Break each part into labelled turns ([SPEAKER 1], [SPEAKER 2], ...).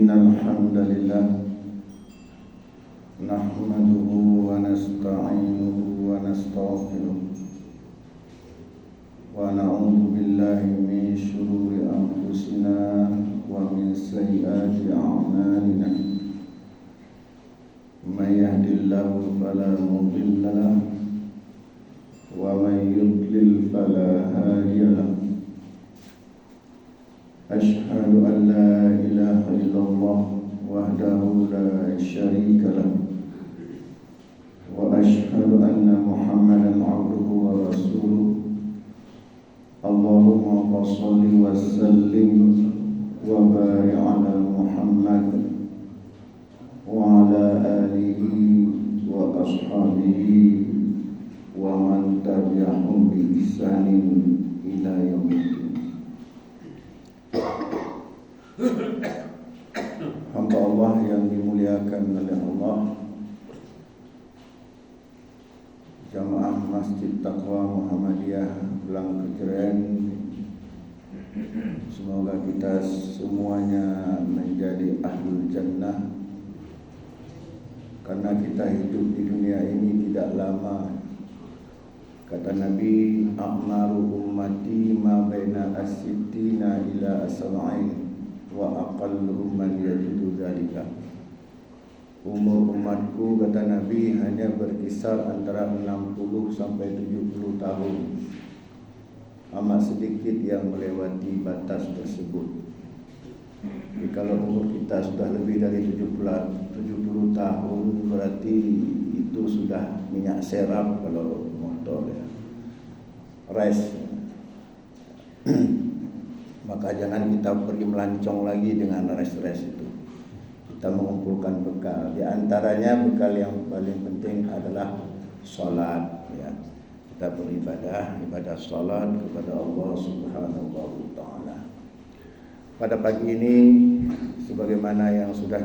[SPEAKER 1] إن الحمد لله نحمده ونستعينه ونستغفره ونعوذ بالله من شرور أنفسنا ومن سيئات أعمالنا من يهد الله فلا مضل له ومن يضلل فلا هادي له أشهد أن لا إله إلا الله وحده لا شريك له وأشهد أن محمدا عبده ورسوله اللهم صل وسلم وبارك على محمد وعلى آله وأصحابه ومن تبعهم بإحسان إلى يوم الدين. Hamba Allah yang dimuliakan oleh Allah, Jamaah Masjid Taqwa Muhammadiyah Belang Kejeren, semoga kita semuanya menjadi ahlul jannah, karena kita hidup di dunia ini tidak lama. Kata Nabi, a'maru ummati ma baina as-sittina ila as-sab'in wa aqallu man yajidu dzalika. Umur umatku, kata Nabi, hanya berkisar antara 60 sampai 70 tahun. Amat sedikit yang melewati batas tersebut. Jadi kalau umur kita sudah lebih dari 70 tahun, berarti itu sudah minyak serap kalau motor ya. Rest. Maka jangan kita pergi melancong lagi dengan rest-rest itu. Kita mengumpulkan bekal. Di antaranya bekal yang paling penting adalah salat ya. Kita beribadah, ibadah salat kepada Allah Subhanahu wa taala. Pada pagi ini, sebagaimana yang sudah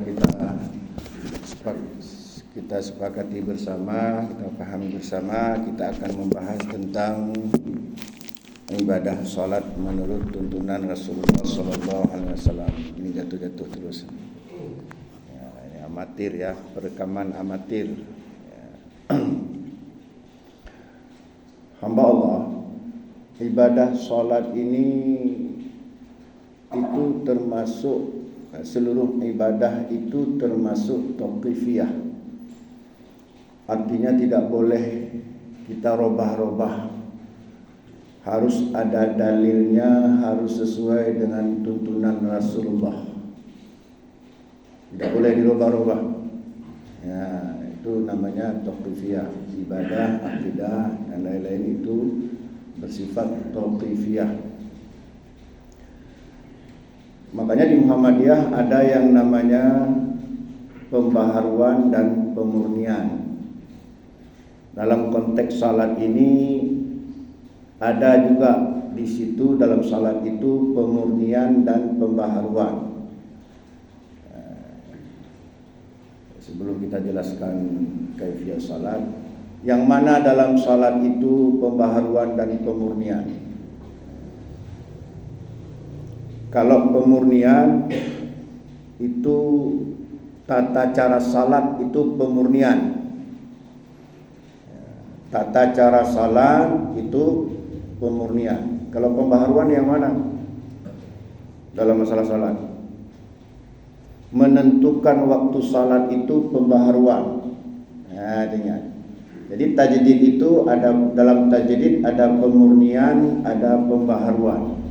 [SPEAKER 1] kita sepakati bersama, kita pahami bersama, kita akan membahas tentang ibadah salat menurut tuntunan Rasulullah sallallahu alaihi wasallam. Ini jatuh-jatuh terus. Ya, ini amatir ya, perekaman amatir. Ya. Hamba Allah, ibadah salat ini itu termasuk, seluruh ibadah itu termasuk tauqifiyah. Artinya tidak boleh kita robah-robah. Harus ada dalilnya, harus sesuai dengan tuntunan Rasulullah. Tidak boleh dirubah-rubah. Ya, itu namanya tauqifiyah. Ibadah, akidah dan lain-lain itu bersifat tauqifiyah. Makanya di Muhammadiyah ada yang namanya pembaharuan dan pemurnian. Dalam konteks salat ini ada juga di situ, dalam salat itu pemurnian dan pembaharuan. Sebelum kita jelaskan kaifiyah salat, yang mana dalam salat itu pembaharuan dan pemurnian. Kalau pemurnian itu tata cara salat itu pemurnian. Tata cara salat itu pemurnian. Kalau pembaharuan yang mana? Dalam masalah salat, menentukan waktu salat itu pembaharuan. Nah, ingat. Jadi tajdid itu ada, dalam tajdid ada pemurnian, ada pembaharuan.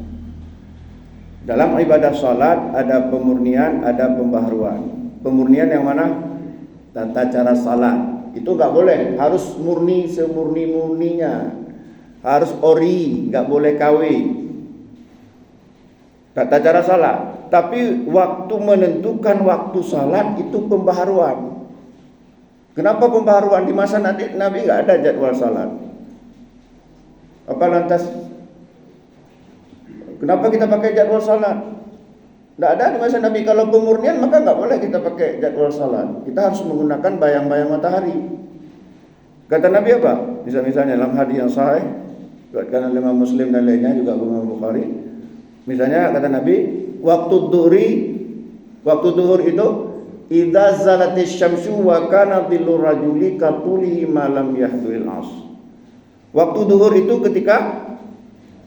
[SPEAKER 1] Dalam ibadah salat ada pemurnian, ada pembaharuan. Pemurnian yang mana? Tata cara salat. Itu enggak boleh, harus murni semurni-murninya. Harus ori, enggak boleh KW. Tata cara salat. Tapi waktu menentukan waktu salat itu pembaharuan. Kenapa pembaharuan? Di masa Nabi enggak ada jadwal salat. Apa lantas kenapa kita pakai jadwal salat? Tidak ada di masa Nabi. Kalau pemurnian maka nggak boleh kita pakai jadwal salat. Kita harus menggunakan bayang-bayang matahari. Kata Nabi apa? Misalnya dalam hadis yang sahih, diriwayatkan oleh Imam Muslim dan lainnya juga Imam Bukhari. Misalnya kata Nabi, waktu dhuhri Waktu duhur itu idza zalatis syamsu wa kana dhillu rajuli katulihi ma lam yahduril as. Waktu duhur itu ketika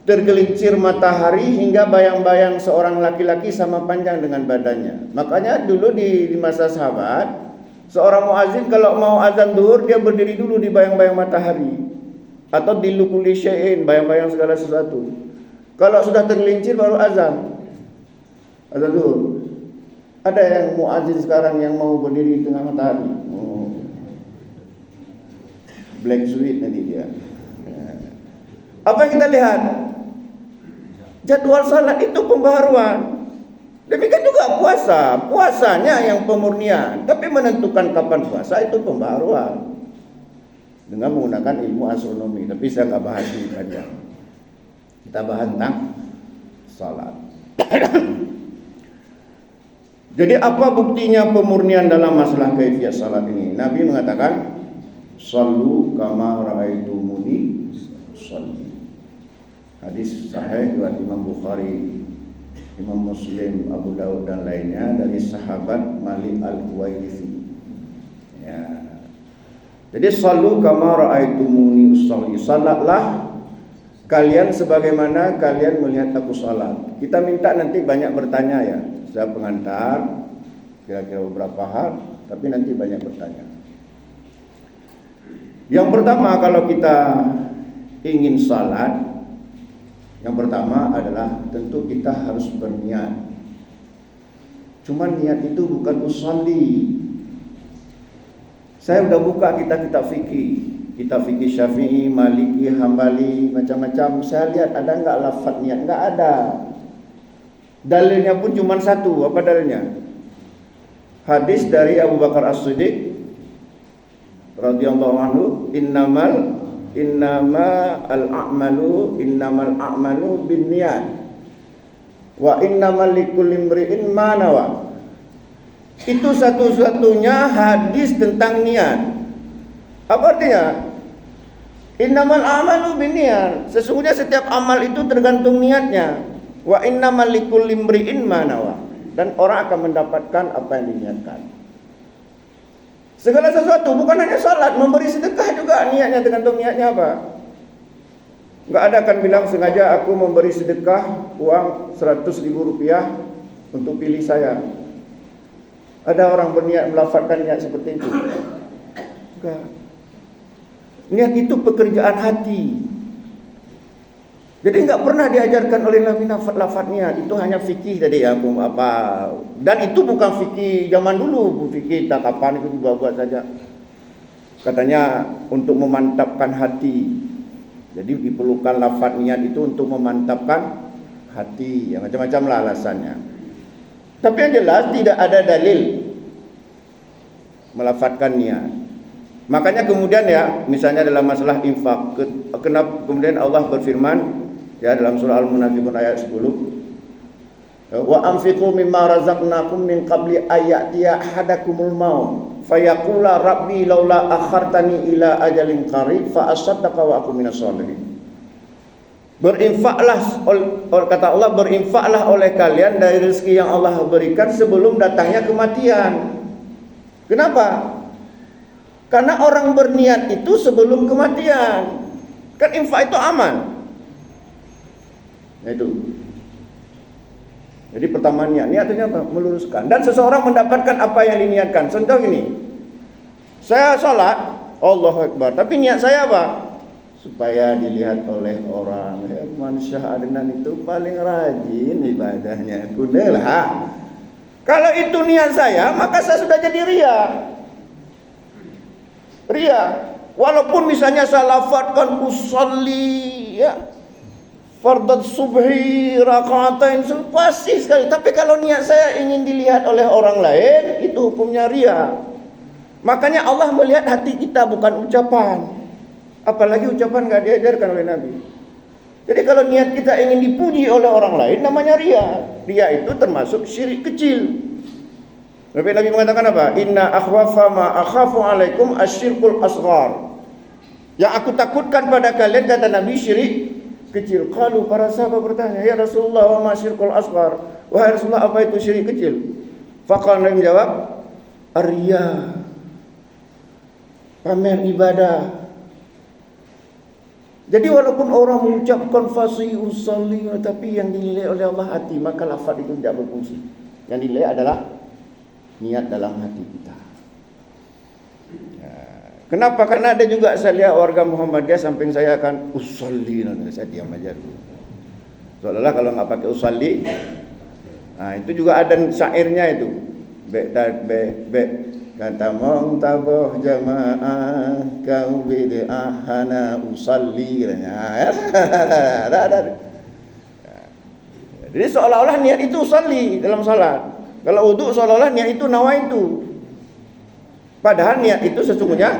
[SPEAKER 1] tergelincir matahari hingga bayang-bayang seorang laki-laki sama panjang dengan badannya. Makanya dulu di masa sahabat, seorang muazin kalau mau azan duhur dia berdiri dulu di bayang-bayang matahari atau di lukuli syai'in, bayang-bayang segala sesuatu. Kalau sudah tergelincir baru azan duhur. Ada yang muazin sekarang yang mau berdiri di tengah matahari. Black sweet nanti dia. Apa yang kita lihat? Jadwal salat itu pembaharuan. Demikian juga puasa. Puasanya yang pemurnian, tapi menentukan kapan puasa itu pembaharuan dengan menggunakan ilmu astronomi. Tapi saya nggak bahas ini panjang. Kita bahas tentang salat. Jadi apa buktinya pemurnian dalam masalah kaifiyah salat ini? Nabi mengatakan, "Shallu kama ra'aitumuni shalli." Hadis sahih riwayat Imam Bukhari, Imam Muslim, Abu Daud dan lainnya dari sahabat Malik Al-Huwairisi. Ya. Jadi shallu kama ra'aitumuni usolli. Salatlah kalian sebagaimana kalian melihat aku salat. Kita minta nanti banyak bertanya ya. Saya pengantar kira-kira beberapa hal, tapi nanti banyak bertanya. Yang pertama, kalau kita ingin salat, yang pertama adalah tentu kita harus berniat. Cuman niat itu bukan usolli. Saya udah buka kitab fikih Syafi'i, Maliki, Hambali, macam-macam. Saya lihat ada enggak lafaz niat? Enggak ada. Dalilnya pun cuma satu. Apa dalilnya? Hadis dari Abu Bakar As-Siddiq radhiyallahu anhu, innamal a'malu binniyat wa innamal likulli imri'in ma nawa. Itu satu-satunya hadis tentang niat. Apa artinya? Innamal a'malu binniyat. Sesungguhnya setiap amal itu tergantung niatnya. Wa innamal likulli imri'in ma nawa. Dan orang akan mendapatkan apa yang diniatkan. Segala sesuatu, bukan hanya salat, memberi sedekah juga niatnya, tergantung niatnya apa. Enggak ada akan bilang sengaja aku memberi sedekah uang 100.000 rupiah untuk pilih saya. Ada orang berniat melafazkan niat seperti itu? Enggak. Niat itu pekerjaan hati. Jadi enggak pernah diajarkan oleh Nabi lafaz niat. Itu hanya fikih tadi ya, apa. Dan itu bukan fikih zaman dulu, fikih tatapan itu buat saja. Katanya untuk memantapkan hati. Jadi diperlukan lafaz niat itu untuk memantapkan hati. Ya macam-macam lah alasannya. Tapi yang jelas tidak ada dalil melafazkan niat. Makanya kemudian ya, misalnya dalam masalah infak, kenapa kemudian Allah berfirman ya dalam surah Al-Munafiqun ayat 10, wa anfiqu mimma razaqnakum min qabli ayatiya ahadakumul maut fayaqula rabbi laula akhartani ila ajalin qarib fa asaddaqa wa aku minas sholihin. Berinfaklah, kata Allah, berinfaklah oleh kalian dari rezeki yang Allah berikan sebelum datangnya kematian. Kenapa? Karena orang berniat itu sebelum kematian. Kan infak itu aman. Nah itu. Jadi pertama niat artinya apa? Meluruskan. Dan seseorang mendapatkan apa yang diniatkan. Contoh gini, saya sholat, Allahu Akbar, tapi niat saya apa? Supaya dilihat oleh orang. Ya, manusia Adnan itu paling rajin ibadahnya. Kudahlah. Kalau itu niat saya, maka saya sudah jadi ria. Ria. Walaupun misalnya saya lafadzkan usolli, ya, fardhu subhi rakaatain, pasti sekali. Tapi kalau niat saya ingin dilihat oleh orang lain, itu hukumnya ria. Makanya Allah melihat hati kita, bukan ucapan. Apalagi ucapan enggak diajarkan oleh Nabi. Jadi kalau niat kita ingin dipuji oleh orang lain, namanya ria. Ria itu termasuk syirik kecil. Nabi mengatakan apa? Inna akhwafa ma akhafu alaikum asyirkul asghar. Yang aku takutkan pada kalian, kata Nabi, syirik kecil. Qalu, para sahabat bertanya, ya Rasulullah, wa ma syirkul asghar? Wahai Rasulullah, apa itu syirik kecil? Faqala Nabi menjawab, "Arya." Pamer ibadah. Jadi walaupun orang mengucapkan fasi usalli, tapi yang dinilai oleh Allah hati, maka lafaz itu tidak berfungsi. Yang dinilai adalah niat dalam hati kita. Kenapa? Karena ada juga saya lihat warga Muhammadiyah samping saya akan usalli, saya diam aja dulu. Soalnya kalau nggak pakai usalli, itu juga ada syairnya itu. Kata mongtaboh jamaah kau bid'ah hana usalli katanya. Jadi seolah-olah niat itu usalli dalam salat. Kalau wudu seolah-olah niat itu nawaitu. Padahal niat itu sesungguhnya,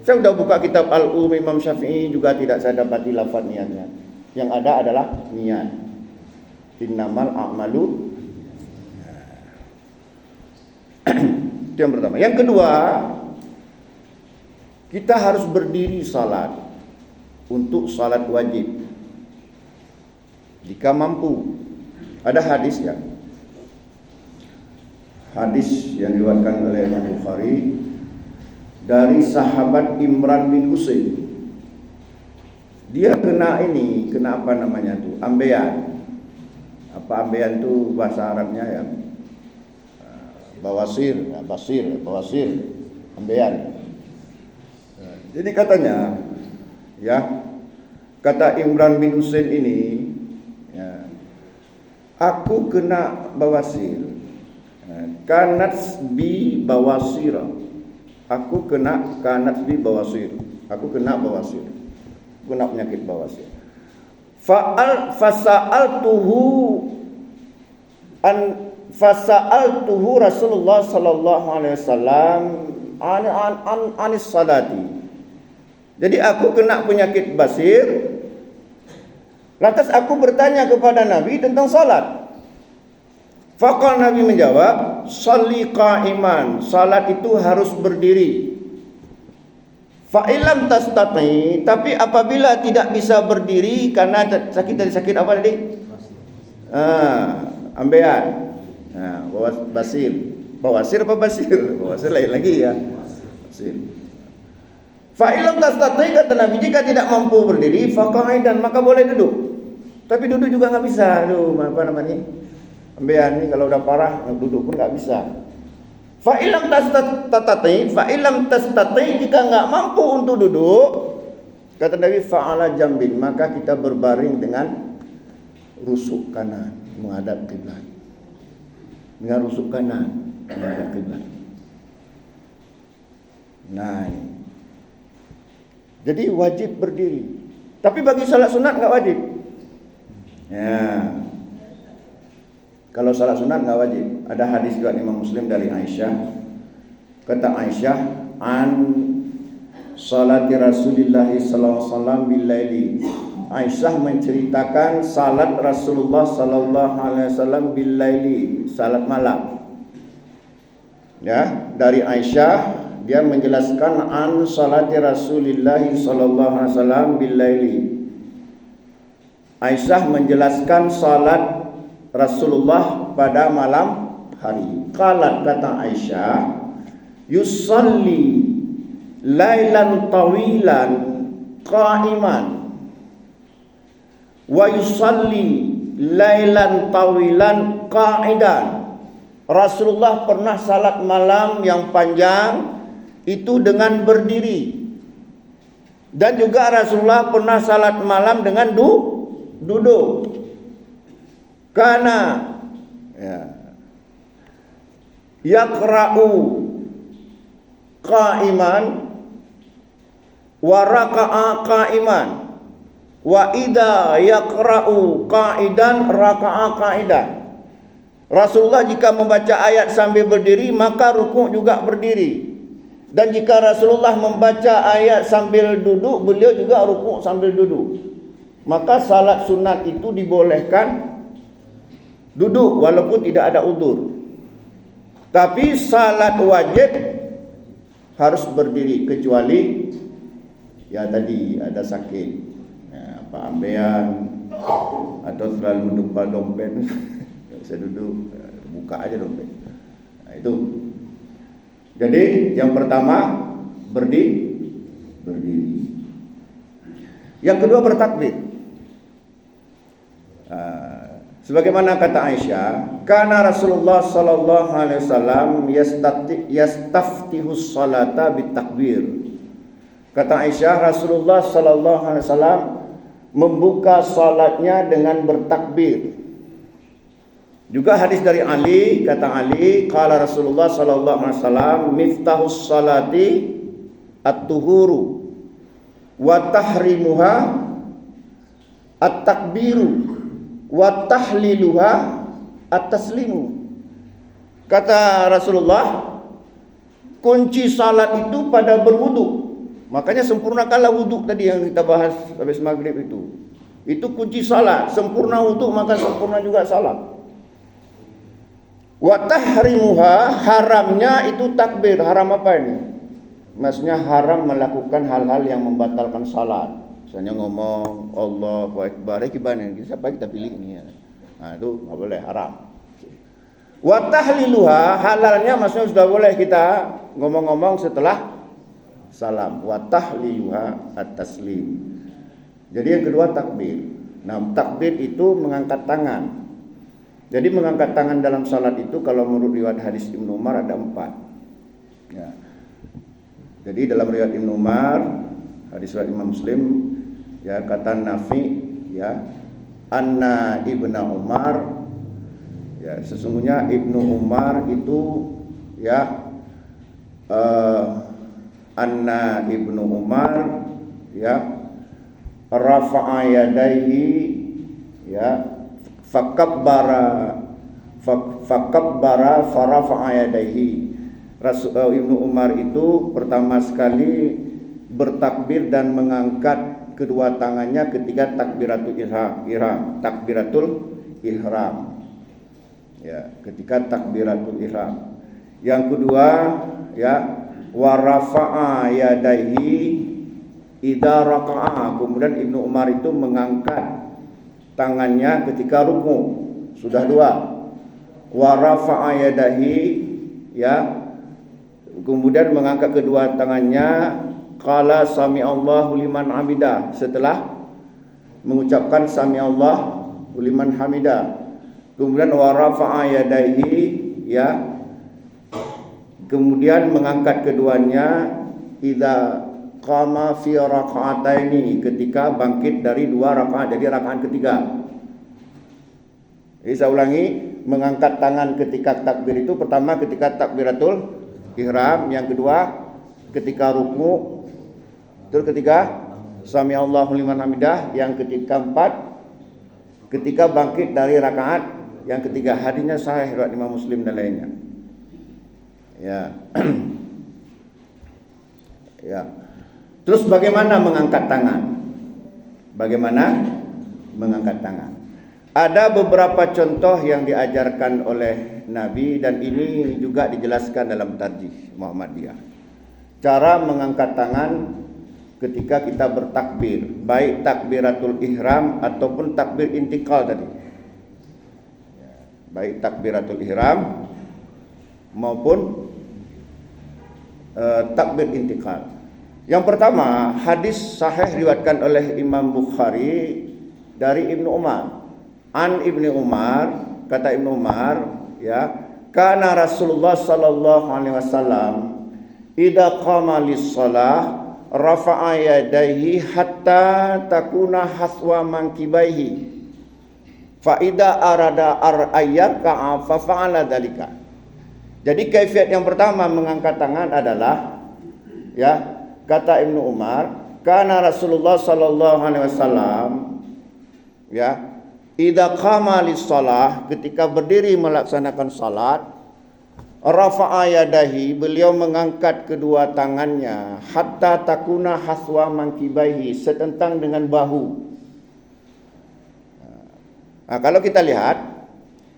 [SPEAKER 1] saya sudah buka kitab Al-Um Imam Syafi'i juga tidak saya dapati lafaz niatnya. Yang ada adalah niat. Innamal a'malu. Itu yang pertama. Yang kedua, kita harus berdiri salat untuk salat wajib jika mampu. Ada hadis ya, hadis yang diriwayatkan oleh Imam Bukhari dari sahabat Imran bin Husain. Dia kena apa namanya tuh, ambeien. Apa ambeien tuh bahasa Arabnya ya? Bawasir, ambeien. Jadi katanya, ya, kata Imran bin Husain ini, ya, aku kena bawasir, kanat bi bawasira. Aku kena kanat bi bawasir. Aku kena bawasir. Kena penyakit bawasir. Fasa'altuhu Rasulullah sallallahu alaihi wasallam anis salati. Jadi aku kena penyakit basir. Lantas aku bertanya kepada Nabi tentang salat. Faqala Nabi menjawab, "Shalli qa'iman." Salat itu harus berdiri. Fa illam tastati, tapi apabila tidak bisa berdiri karena sakit apa tadi? Ambeien. Bawasir apa basir? Bawasir lain lagi ya. Basir. Fa illam tastati, kata Nabi, jika tidak mampu berdiri, fa qa'idan, maka boleh duduk. Tapi duduk juga enggak bisa. Aduh, apa namanya? Ambeien ini kalau udah parah, duduk pun enggak bisa. Fa illam tastati, jika enggak mampu untuk duduk, kata Nabi, fa'ala jambin, maka kita berbaring dengan rusuk kanan menghadap kiblat. Dengan rusuk kanan menghadap kiblat. Nah, jadi wajib berdiri. Tapi bagi salat sunat enggak wajib. Ya. Kalau salat sunat enggak wajib. Ada hadis juga Imam Muslim dari Aisyah. Kata Aisyah, an salati Rasulullah sallallahu alaihi wasallam bil laili. Aisyah menceritakan salat Rasulullah sallallahu alaihi wasallam bil laili, salat malam. Ya, dari Aisyah dia menjelaskan an salati Rasulullah sallallahu alaihi wasallam bil laili. Aisyah menjelaskan salat Rasulullah pada malam hari. Qalat, kata Aisyah, yusalli lailan tawilan qa'iman wa yusalli lailan tawilan qa'idan. Rasulullah pernah salat malam yang panjang itu dengan berdiri, dan juga Rasulullah pernah salat malam dengan duduk. Karena yaqra'u qa'iman wa raka'a qa'iman wa idza yaqra'u qa'idan raka'a qa'idan. Rasulullah jika membaca ayat sambil berdiri maka rukuk juga berdiri, dan jika Rasulullah membaca ayat sambil duduk beliau juga rukuk sambil duduk. Maka salat sunat itu dibolehkan duduk walaupun tidak ada udzur. Tapi salat wajib harus berdiri, kecuali ya tadi ada sakit, ya, ambeien atau terlalu lupa dompet, nggak bisa duduk, buka aja dompet. Nah, itu. Jadi yang pertama berdiri. Yang kedua bertakbir. Sebagaimana kata Aisyah, kana Rasulullah sallallahu alaihi wasallam yastaftihus salata bitakbir. Kata Aisyah, Rasulullah sallallahu alaihi wasallam membuka salatnya dengan bertakbir. Juga hadis dari Ali, kata Ali, qala Rasulullah sallallahu alaihi wasallam, miftahus salati at-tuhuru wa tahrimuha at-takbiru wa tahliluha at-taslimu. Kata Rasulullah, kunci salat itu pada berwudu. Makanya sempurnakanlah wudu tadi yang kita bahas habis maghrib itu. Itu kunci salat. Sempurna wudu maka sempurna juga salat. Wa tahrimuha, haramnya itu takbir. Haram apa ini? Maksudnya haram melakukan hal-hal yang membatalkan salat. Misalnya ngomong Allahu Akbar, gimana? Siapa kita pilih ini ya? Nah, itu nggak boleh, haram. Wa tahliluha, halalnya maksudnya sudah boleh kita ngomong-ngomong setelah salam. Wa tahliluha at-taslim. Jadi yang kedua takbir. Nah, takbir itu mengangkat tangan. Jadi mengangkat tangan dalam salat itu kalau menurut riwayat hadis Ibnu Umar ada 4. Ya. Jadi dalam riwayat Ibnu Umar, hadis riwayat Imam Muslim, ya, kata Nafi, ya, anna Ibnu Umar, ya, sesungguhnya Ibnu Umar itu, ya, anna Ibnu Umar, ya, rafa'a yadaihi, ya, fakabbara farafa'a yadaihi. Ibnu Umar itu pertama sekali bertakbir dan mengangkat kedua tangannya ketika takbiratul ihram. Ya, ketika takbiratul ihram. Yang kedua, ya, wa rafa'a yadaihi idza raka'a. Kemudian Ibnu Umar itu mengangkat tangannya ketika ruku. Sudah 2. Wa rafa'a yadaihi, ya. Kemudian mengangkat kedua tangannya, qala sami'allahu liman hamidah, setelah mengucapkan sami'allahu liman hamidah. Kemudian wa rafa'a yadaihi, ya. Kemudian mengangkat keduanya idza qama fi raka'ataini, ketika bangkit dari 2 rakaat, jadi rakaat ketiga. Jadi saya ulangi, mengangkat tangan ketika takbir itu pertama ketika takbiratul ihram, yang kedua ketika ruku, terus ketiga sami'allahu liman hamidah, yang ketiga 4 ketika bangkit dari rakaat yang ketiga. Hadisnya sahih riwayat Imam Muslim dan lainnya. Ya. Ya. Terus bagaimana mengangkat tangan? Bagaimana mengangkat tangan? Ada beberapa contoh yang diajarkan oleh Nabi dan ini juga dijelaskan dalam Tarjih Muhammadiyah. Cara mengangkat tangan ketika kita bertakbir, baik takbiratul ihram ataupun takbir intikal tadi. Baik takbiratul ihram maupun takbir intikal. Yang pertama, hadis sahih diriwayatkan oleh Imam Bukhari dari Ibnu Umar. An Ibnu Umar, kata Ibnu Umar, ya, kana Rasulullah sallallahu alaihi wasallam idza qama lis-shalah rafa'a yadayhi hatta takuna haswa mankibaihi fa idza arada ayyarka'a fa fa'ala dzalika. Jadi kaifiat yang pertama mengangkat tangan adalah, ya, kata Ibnu Umar, kana Rasulullah sallallahu alaihi wasallam, ya, idza qama lis-shalah, ketika berdiri melaksanakan salat, rafa'a yadahi, beliau mengangkat kedua tangannya, hatta takuna haswa mankibaihi, setentang dengan bahu. Nah, kalau kita lihat,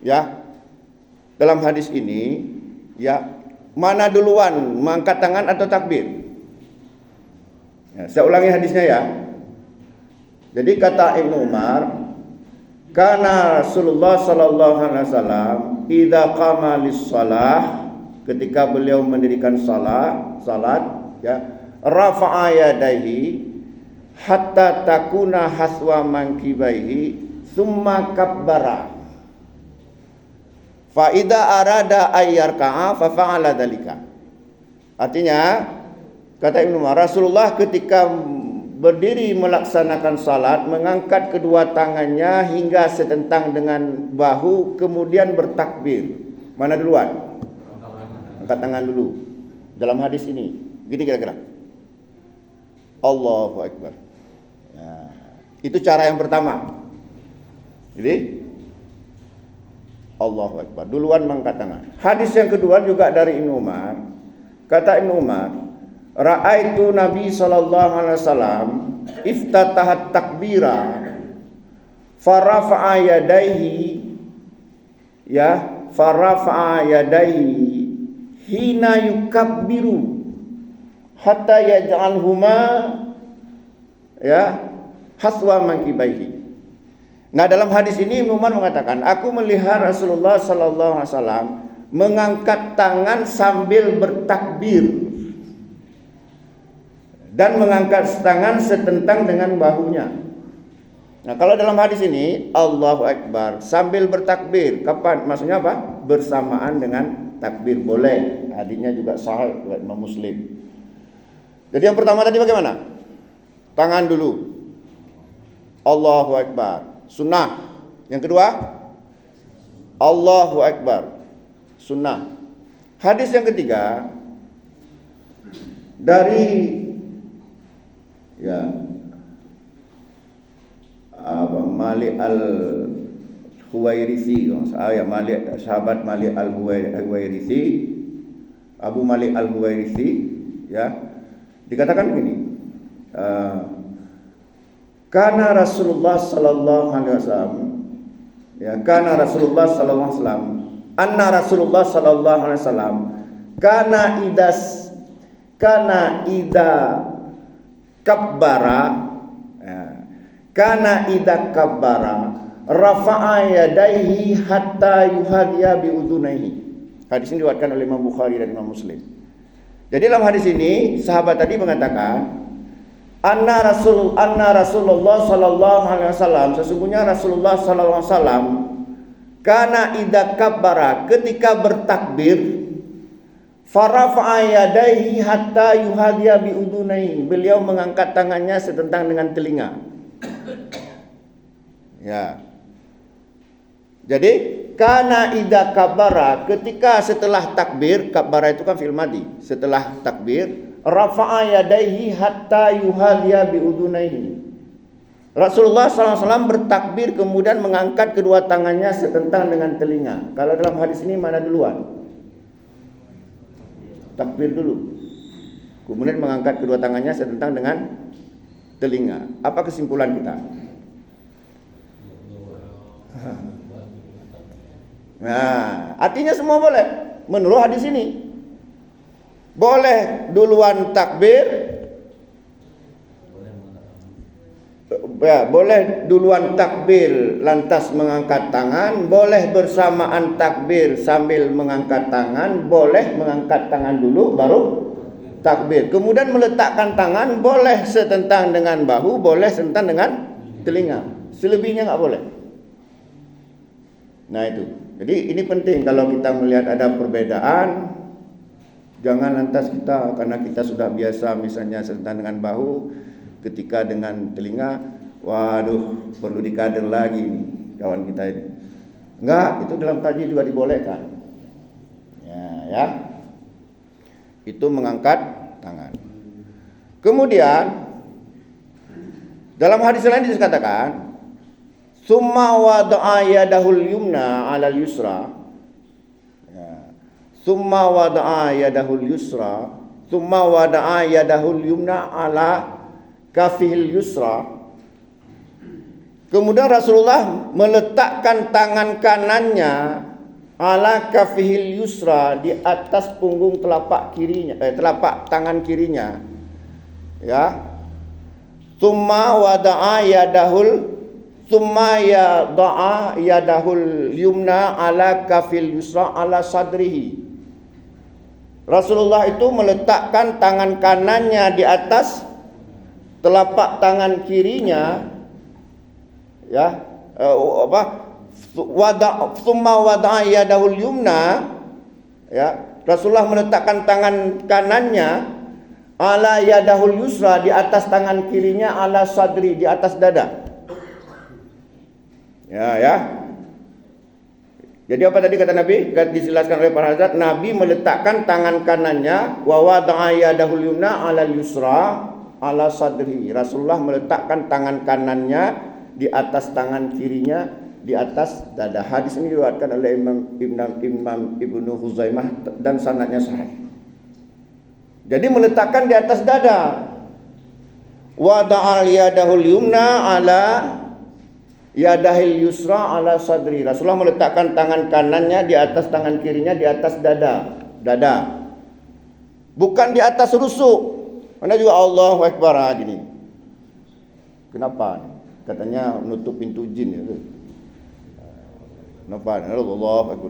[SPEAKER 1] ya, dalam hadis ini, ya, mana duluan, mengangkat tangan atau takbir? Ya, saya ulangi hadisnya, ya. Jadi kata Ibnu Umar, Karena Rasulullah sallallahu alaihi wasallam idza qama lis-shalah, ketika beliau mendirikan salat ya, rafa'a yadayhi hatta takuna haswa mankibaihi summa kabbara fa idza arada ayyarka'a fa fa'ala dzalika. Artinya kata Ibnu Umar, Rasulullah ketika berdiri melaksanakan salat mengangkat kedua tangannya hingga setentang dengan bahu, kemudian bertakbir. Mana duluan? Angkat tangan dulu. Dalam hadis ini, gini kira-kira. Allahu Akbar. Nah, itu cara yang pertama. Jadi Allahu Akbar, duluan mengangkat tangan. Hadis yang kedua juga dari Ibnu Umar. Kata Ibnu Umar, ra'aitu Nabi sallallahu alaihi wasallam iftatahat takbira farafa'a yadayhi hina yukabbiru hatta yaj'alhuma haswa mankibaihi. Nah, dalam hadis ini Ibnu Umar mengatakan, aku melihat Rasulullah sallallahu alaihi wasallam mengangkat tangan sambil bertakbir dan mengangkat tangan setentang dengan bahunya. Nah, kalau dalam hadis ini Allahu Akbar sambil bertakbir, kapan? Maksudnya apa? Bersamaan dengan takbir, boleh. Hadisnya juga sahih riwayat Imam Muslim. Jadi yang pertama tadi bagaimana? Tangan dulu. Allahu Akbar, sunnah. Yang kedua, Allahu Akbar, sunnah. Hadis yang ketiga dari Malik al-Huwairisi, sahabat Malik al-Huwairisi, Abu Malik al-Huwairisi, ya, dikatakan begini, karena Rasulullah sallallahu alaihi wasallam, karena Rasulullah sallallahu alaihi wasallam, anna Rasulullah sallallahu alaihi wasallam kana idza kabbara rafa'a yadayhi hatta yuhadiya bi udunaihi. Hadis ini diriwayatkan oleh Imam Bukhari dan Imam Muslim. Jadi dalam hadis ini sahabat tadi mengatakan anna Rasulullah sallallahu alaihi wasallam, sesungguhnya Rasulullah sallallahu alaihi wasallam kana idza kabbara, ketika bertakbir, farafa'a yadayhi hatta yuhadiya bi udunaihi, beliau mengangkat tangannya setentang dengan telinga. Ya. Jadi kana idza kabbara, ketika setelah takbir, kabbara itu kan fi'il madhi, setelah takbir, rafa'a yadayhi hatta yuhadiya bi udunaihi. Rasulullah SAW bertakbir kemudian mengangkat kedua tangannya setentang dengan telinga. Kalau dalam hadis ini mana duluan? Takbir dulu, kemudian mengangkat kedua tangannya setentang dengan telinga. Apa kesimpulan kita? Nah, artinya semua boleh menurut hadis ini. Boleh duluan takbir, boleh duluan takbir lantas mengangkat tangan, boleh bersamaan takbir sambil mengangkat tangan, boleh mengangkat tangan dulu baru takbir. Kemudian meletakkan tangan boleh setentang dengan bahu, boleh setentang dengan telinga. Selebihnya nggak boleh. Nah itu. Jadi ini penting kalau kita melihat ada perbedaan, jangan lantas kita karena kita sudah biasa misalnya setentang dengan bahu, ketika dengan telinga, waduh perlu dikader lagi nih kawan kita ini. Enggak, itu dalam tajwid juga dibolehkan. Ya. Itu mengangkat tangan. Kemudian dalam hadis lain dikatakan summa wada'a yadahul yumna 'alal yusra. Summa wada'a yadahul yusra, summa wada'a yadahul yumna 'ala kafihil yusra. Kemudian Rasulullah meletakkan tangan kanannya ala kafihil yusra, di atas punggung telapak kirinya, telapak tangan kirinya. Ya. Tsumma wada'a yadahul Tsumma yada'a yadahul yumna ala kafil yusra ala sadrihi. Rasulullah itu meletakkan tangan kanannya di atas telapak tangan kirinya, ya, tsumma wada'a yadahul yumna, ya. Rasulullah meletakkan tangan kanannya ala yadahul yusra di atas tangan kirinya ala sadri di atas dada. Ya. Jadi apa tadi kata Nabi? Dijelaskan oleh para hadirat, Nabi meletakkan tangan kanannya wa wada'a yadahul yumna ala yusra ala sadri. Rasulullah meletakkan tangan kanannya di atas tangan kirinya di atas dada. Hadis ini diriwayatkan oleh Imam Ibnu Huzaimah dan sanadnya sahih. Jadi meletakkan di atas dada. Wada'al yadahul yumna ala yadahil yusra ala sadri. Rasulullah meletakkan tangan kanannya di atas tangan kirinya di atas dada. Bukan di atas rusuk. Mana juga Allahu Akbar gini. Kenapa? Katanya menutup pintu jin ya. Kenapa? Allahu Akbar.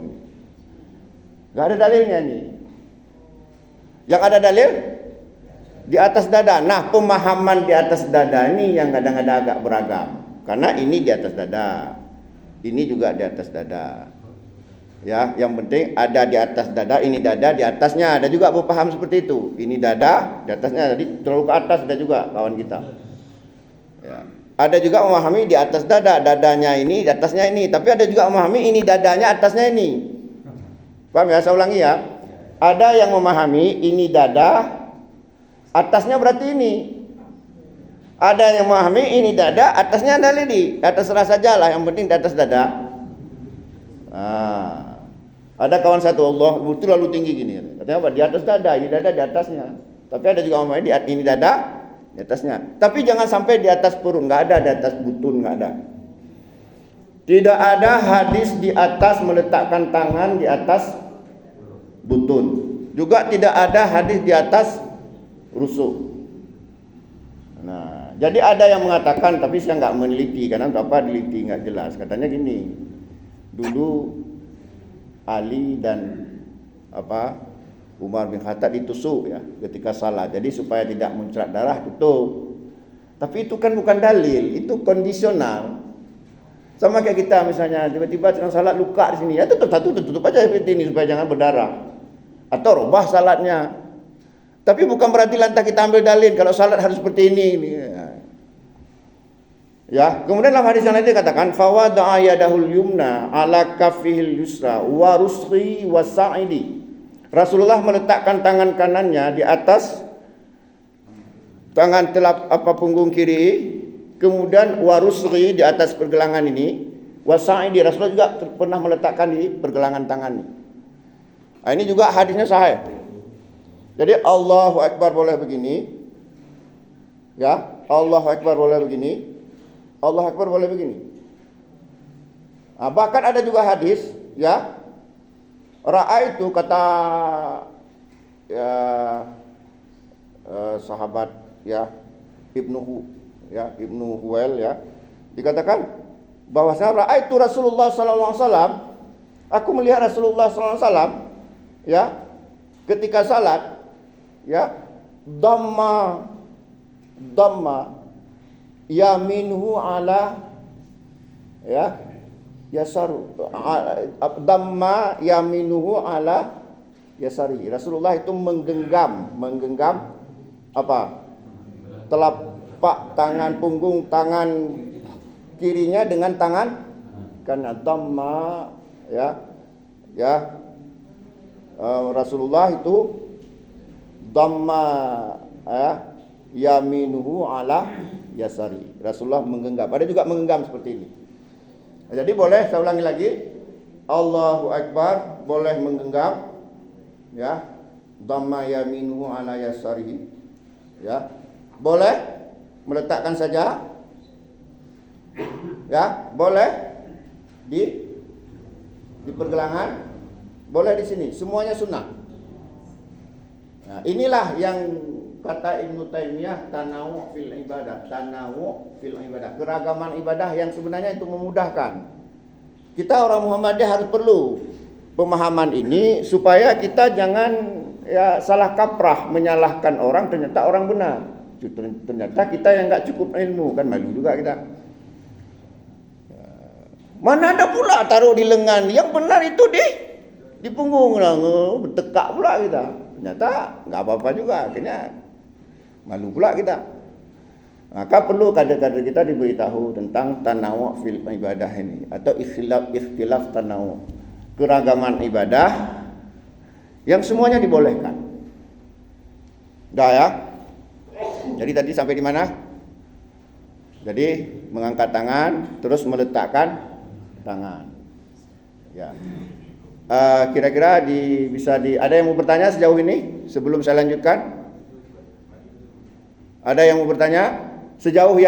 [SPEAKER 1] Enggak ada dalilnya nih. Yang ada dalil di atas dada. Nah, pemahaman di atas dada ini yang kadang-kadang agak beragam. Karena ini di atas dada, ini juga di atas dada. Ya, yang penting ada di atas dada, ini dada di atasnya. Ada juga paham seperti itu. Ini dada di atasnya, jadi terlalu ke atas ada juga kawan kita. Ya. Ada juga memahami di atas dada, dadanya ini, di atasnya ini. Tapi ada juga memahami ini dadanya, atasnya ini. Paham ya? Saya ulangi ya. Ada yang memahami ini dada, atasnya berarti ini. Ada yang memahami ini dada, atasnya ada lidi. Terserah sajalah, yang penting di atas dada. Ada kawan satu, Allah itu lalu tinggi gini. Katanya apa? Di atas dada, ini dada di atasnya. Tapi ada juga memahami ini dada di atasnya. Tapi jangan sampai di atas perut, nggak ada di atas butun, nggak ada. Tidak ada hadis di atas meletakkan tangan di atas butun. Juga tidak ada hadis di atas rusuk. Nah, jadi ada yang mengatakan, tapi saya nggak meneliti karena apa diliti nggak jelas. Katanya gini, dulu Ali dan Umar bin Khattab ditusuk ya ketika salat. Jadi supaya tidak muncrat darah tutup. Tapi itu kan bukan dalil, itu kondisional. Sama kayak kita misalnya tiba-tiba sedang salat luka di sini, ya tutup aja seperti ini supaya jangan berdarah. Atau rubah salatnya. Tapi bukan berarti lantas kita ambil dalil kalau salat harus seperti ini. Ya, kemudian dalam hadis yang lain dikatakan fawada'a yadahul yumna ala kafihil yusra wa rusri wasa'idi. Rasulullah meletakkan tangan kanannya di atas tangan punggung kiri, kemudian warusri di atas pergelangan ini, wasa'idi. Rasulullah juga pernah meletakkan di pergelangan tangan ini. Nah, ini juga hadisnya sahih. Jadi Allahu Akbar boleh begini. Ya, Allahu Akbar boleh begini. Allahu Akbar boleh begini. Bahkan ada juga hadis, ya. Ra'aitu kata sahabat ya Ibnu Huwail ya, dikatakan bahwasanya ra'aitu Rasulullah sallallahu alaihi wasallam, aku melihat Rasulullah sallallahu alaihi wasallam ya ketika salat ya damma yaminhu ala ya yasaru damma yaminuhu ala yasari. Rasulullah itu menggenggam telapak tangan punggung tangan kirinya dengan tangan kanan. Damma Rasulullah itu damma yaminuhu ala yasari. Rasulullah menggenggam. Ada juga menggenggam seperti ini. Jadi boleh, saya ulangi lagi, Allahu Akbar boleh menggenggam, ya, damma yaminuhu ala yasarihi, ya, boleh meletakkan saja, ya, boleh di pergelangan, boleh di sini, semuanya sunnah. Nah, inilah yang kata Ibnu Taimiyah tanawu fil ibadah, keragaman ibadah yang sebenarnya itu memudahkan. Kita orang Muhammadiyah harus perlu pemahaman ini supaya kita jangan salah kaprah menyalahkan orang, ternyata orang benar. Ternyata kita yang nggak cukup ilmu, kan malu juga kita. Mana ada pula taruh di lengan, yang benar itu di punggung lah, bertekak pula kita. Ternyata nggak apa-apa juga, akhirnya malu pula kita. Maka perlu kader-kader kita diberitahu tentang tanawu fil ibadah ini, atau ikhtilaf tanawu, keragaman ibadah yang semuanya dibolehkan. Dah ya. Jadi tadi sampai di mana? Jadi mengangkat tangan, terus meletakkan tangan. Ya. Kira-kira ada yang mau bertanya sejauh ini sebelum saya lanjutkan? Ada yang mau bertanya sejauh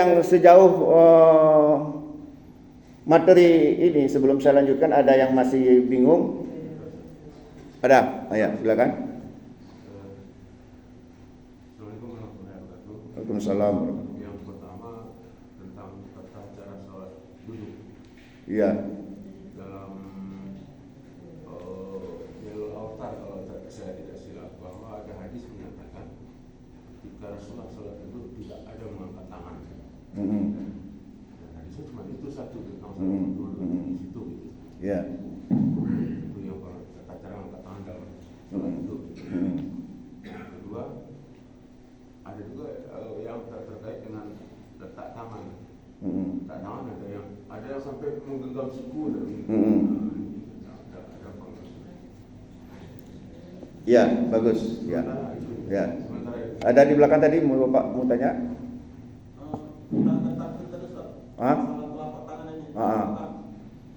[SPEAKER 1] materi ini sebelum saya lanjutkan? Ada yang masih bingung? Ada? Ya, silakan. Waalaikumsalam.
[SPEAKER 2] Yang pertama tentang tata cara sholat duduk.
[SPEAKER 1] Iya.
[SPEAKER 2] Dalam Jalul Awtar, kalau saya tidak silap, bahwa ada hadis menyatakan ketika Rasulullah sholat duduk tidak ada mengangkat tangan. Hadisnya cuma itu satu tentang sholat duduk di situ.
[SPEAKER 1] Iya.
[SPEAKER 2] Itu yang tata cara mengangkat tangan dalam sholat duduk. Kedua, ada juga yang terkait dengan letak tangan. Letak tangan ada yang sampai menggenggam siku dan
[SPEAKER 1] Ya, bagus. Ya. Ya. Ada di belakang tadi Bapak mau tanya? Ah?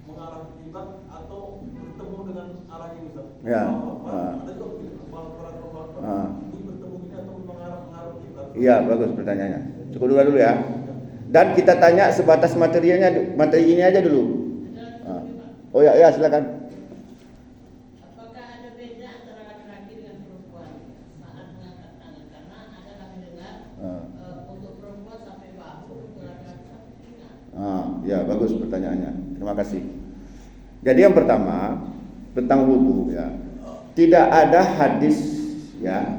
[SPEAKER 3] Mengarah ke kiblat atau bertemu dengan arah ini, Ustaz?
[SPEAKER 1] Ya.
[SPEAKER 3] Ada juga begitu. Ini bertemu ini atau mengarah ke kiblat?
[SPEAKER 1] Iya, bagus pertanyaannya. Cukup dulu ya. Dan kita tanya sebatas materi ini aja dulu. Oh ya, silakan.
[SPEAKER 4] Apakah ada beda antara laki-laki dengan perempuan saat mengangkat tangan? Karena ada kami dengar untuk perempuan sampai bahu, untuk laki-laki sampai pinggang.
[SPEAKER 1] Ya, bagus pertanyaannya. Terima kasih. Jadi yang pertama tentang wudu ya. Tidak ada hadis ya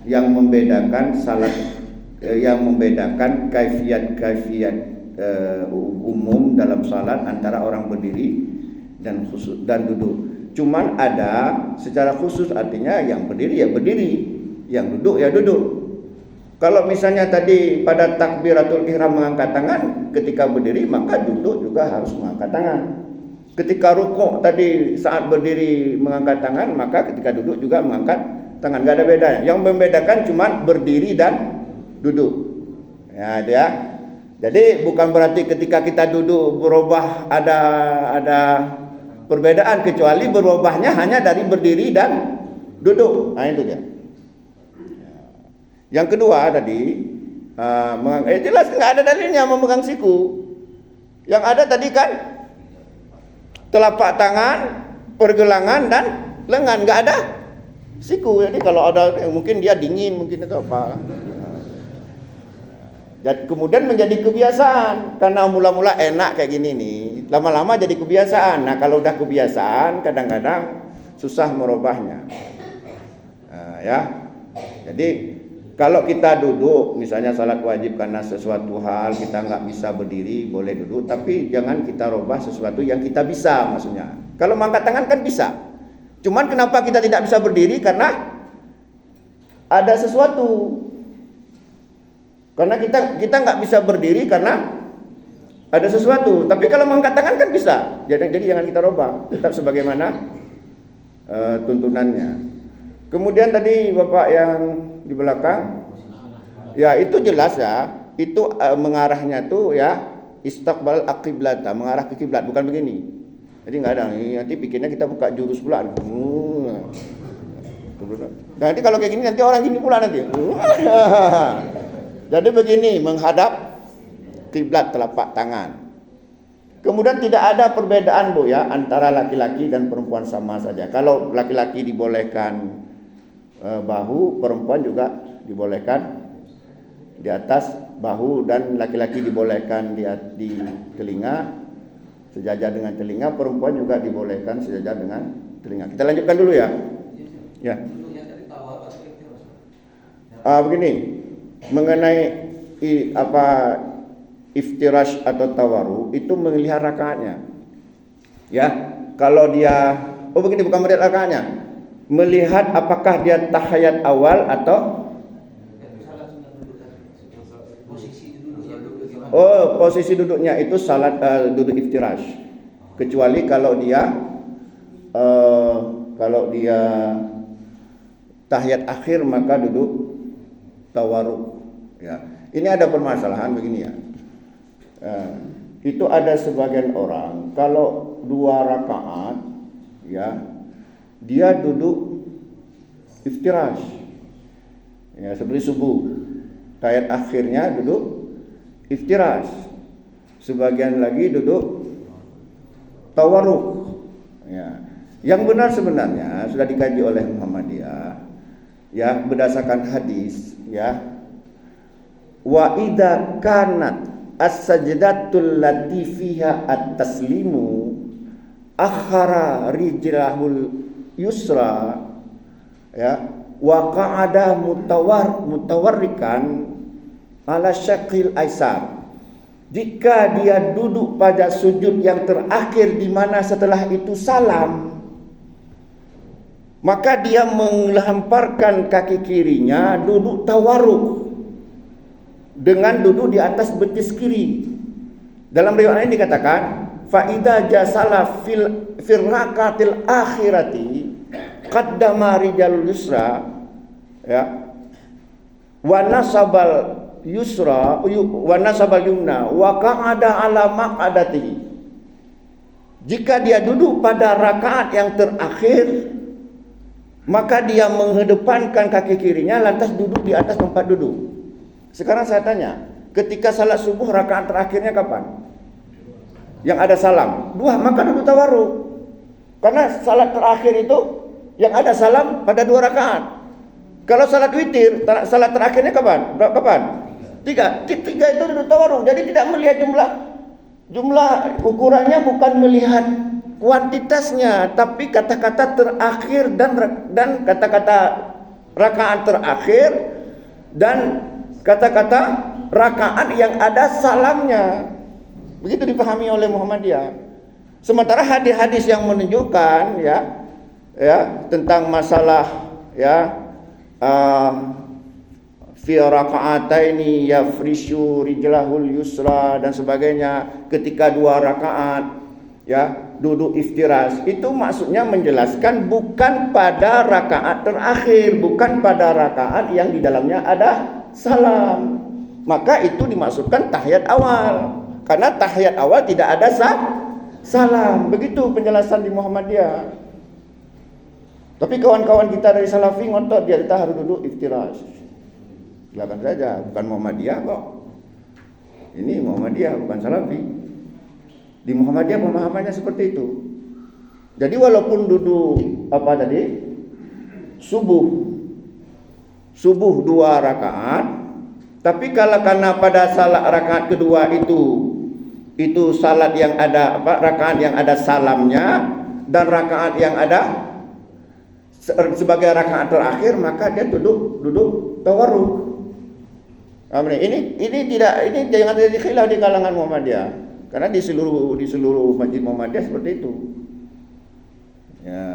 [SPEAKER 1] yang membedakan salat yang membedakan kaifiat umum dalam salat antara orang berdiri dan khusus dan duduk. Cuman ada secara khusus, artinya yang berdiri ya berdiri, yang duduk ya duduk. Kalau misalnya tadi pada takbiratul ihram mengangkat tangan, ketika berdiri maka duduk juga harus mengangkat tangan. Ketika rukuk tadi saat berdiri mengangkat tangan, maka ketika duduk juga mengangkat tangan. Gak ada bedanya. Yang membedakan cuma berdiri dan duduk. Ya, itu ya. Jadi bukan berarti ketika kita duduk berubah ada perbedaan, kecuali berubahnya hanya dari berdiri dan duduk. Nah, itu dia. Yang kedua tadi jelas nggak ada dalilnya memegang siku. Yang ada tadi kan telapak tangan, pergelangan dan lengan, nggak ada siku. Jadi kalau ada mungkin dia dingin mungkin itu apa. Dan kemudian menjadi kebiasaan karena mula-mula enak kayak gini nih, lama-lama jadi kebiasaan. Nah kalau udah kebiasaan kadang-kadang susah merubahnya. Ya, jadi kalau kita duduk misalnya salat wajib karena sesuatu hal kita nggak bisa berdiri, boleh duduk, tapi jangan kita rubah sesuatu yang kita bisa maksudnya. Kalau mengangkat tangan kan bisa, cuman kenapa kita tidak bisa berdiri? Karena ada sesuatu. Karena kita nggak bisa berdiri karena ada sesuatu. Tapi kalau mengangkat tangan kan bisa. Jadi jangan kita rubah, tetap sebagaimana tuntunannya. Kemudian tadi Bapak yang di belakang, ya itu jelas ya. Itu mengarahnya tuh ya istiqbal al-qiblata, mengarah ke kiblat, bukan begini. Jadi nggak ada. Nanti pikirnya kita buka jurus pula. Nanti kalau kayak gini nanti orang gini pula nanti. Jadi begini, menghadap kiblat telapak tangan. Kemudian tidak ada perbedaan Bu ya antara laki-laki dan perempuan sama saja. Kalau laki-laki dibolehkan bahu, perempuan juga dibolehkan di atas bahu, dan laki-laki dibolehkan di telinga sejajar dengan telinga, perempuan juga dibolehkan sejajar dengan telinga. Kita lanjutkan dulu ya. Ya. Begini, mengenai iftirash atau tawaru itu melihat rakaatnya. Ya, kalau dia begini, bukan melihat rakaatnya, melihat apakah dia tahiyat awal atau posisi duduknya itu salat duduk iftirash. Kecuali kalau dia tahiyat akhir maka duduk tawaruk. Ya, ini ada permasalahan begini ya. Itu ada sebagian orang kalau 2 rakaat ya dia duduk iftirash. Ya, seperti subuh. Tahiyat akhirnya duduk iftirash. Sebagian lagi duduk tawaruk. Ya. Yang benar sebenarnya sudah dikaji oleh Muhammadiyah ya, berdasarkan hadis ya. Wa idza kanat as-sajdatul lati fiha at-taslimu akhara rijlahul yusra ya wa qa'ada mutawarrikan ala syaqil aisar. Jika dia duduk pada sujud yang terakhir di mana setelah itu salam, maka dia menghamparkan kaki kirinya duduk tawaruk dengan duduk di atas betis kiri. Dalam riwayat ini dikatakan fa idza jasala fil rakatil akhirati qaddama rijalul yusra ya wa nasabal yusra wa nasabal yumna wa qa'ada ala maq'adatihi. Jika dia duduk pada rakaat yang terakhir, maka dia mengedepankan kaki kirinya lantas duduk di atas tempat duduk. Sekarang saya tanya, ketika salat subuh rakaat terakhirnya kapan? Yang ada salam 2, maka duduk tawaruk. Karena salat terakhir itu yang ada salam pada 2 rakaat. Kalau salat witir, salat terakhirnya kapan? Kapan? 3 itu duduk tawaruk. Jadi tidak melihat jumlah ukurannya, bukan melihat kuantitasnya, tapi kata-kata terakhir dan kata-kata rakaat terakhir dan kata-kata rakaat yang ada salamnya. Begitu dipahami oleh Muhammadiyah. Sementara hadis-hadis yang menunjukkan ya tentang masalah ya fi raka'ataini yafrishu rijlahul yusra dan sebagainya, ketika 2 rakaat ya duduk iftirash, itu maksudnya menjelaskan bukan pada rakaat terakhir, bukan pada rakaat yang di dalamnya ada salam. Maka itu dimaksudkan tahiyat awal, karena tahiyat awal tidak ada salam. Begitu penjelasan di Muhammadiyah. Tapi kawan-kawan kita dari Salafi ngotot dia harus duduk iftirash. Silakan saja, bukan Muhammadiyah kok. Ini Muhammadiyah, bukan Salafi. Di Muhammadiyah pemahamannya seperti itu. Jadi walaupun duduk subuh 2 rakaat, tapi kalau karena pada salat rakaat kedua itu salat yang ada rakaat yang ada salamnya dan rakaat yang ada sebagai rakaat terakhir, maka dia duduk tawarruk. Ini jangan terjadi khilaf di kalangan Muhammadiyah, karena di seluruh masjid Muhammadiyah seperti itu. Ya.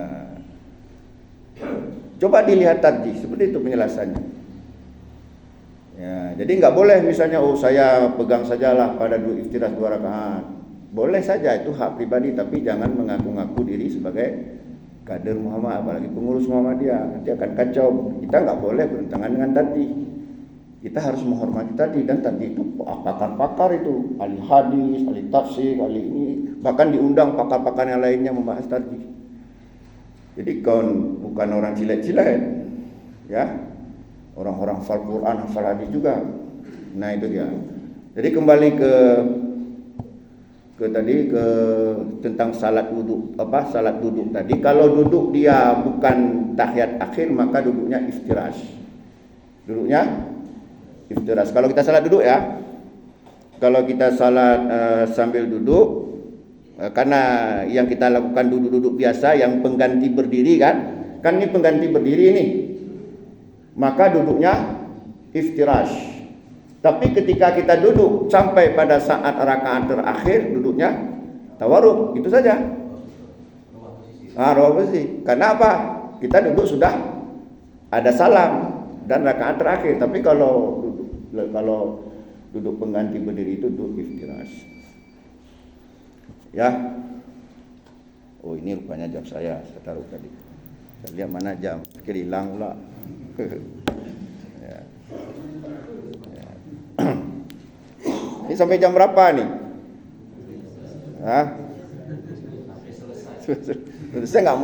[SPEAKER 1] Coba dilihat tadi, seperti itu penjelasannya. Ya, jadi nggak boleh misalnya saya pegang sajalah pada iftirash 2 rakaat. Boleh saja, itu hak pribadi, tapi jangan mengaku-ngaku diri sebagai kader Muhammad, apalagi pengurus Muhammadiyah. Nanti akan kacau. Kita nggak boleh bertentangan dengan tadi. Kita harus menghormati tadi, dan tadi itu pakar-pakar itu, ahli hadis, ahli tafsir, ahli ini, bahkan diundang pakar-pakar yang lainnya membahas tadi. Jadi bukan orang cilet-cilet, ya, orang-orang hafal Quran, hafal hadis juga. Nah itu dia. Jadi kembali ke tentang salat duduk tadi. Kalau duduk dia bukan tahiyat akhir, maka duduknya iftirash. Duduknya iftirash. Kalau kita salat duduk ya. Kalau kita salat sambil duduk, karena yang kita lakukan duduk-duduk biasa, yang pengganti berdiri kan ini pengganti berdiri ini, maka duduknya iftirash. Tapi ketika kita duduk sampai pada saat rakaat terakhir, duduknya tawarruk, itu saja. Rubah posisi. Karena apa? Kita duduk sudah ada salam dan rakaat terakhir. Tapi kalau duduk pengganti berdiri itu duduk iftirash. Ya. Oh, ini rupanya jam saya taruh tadi. Saya lihat mana jam, pikir hilang pula. Ya. Ya. Ini sampai jam berapa nih? Selesai nggak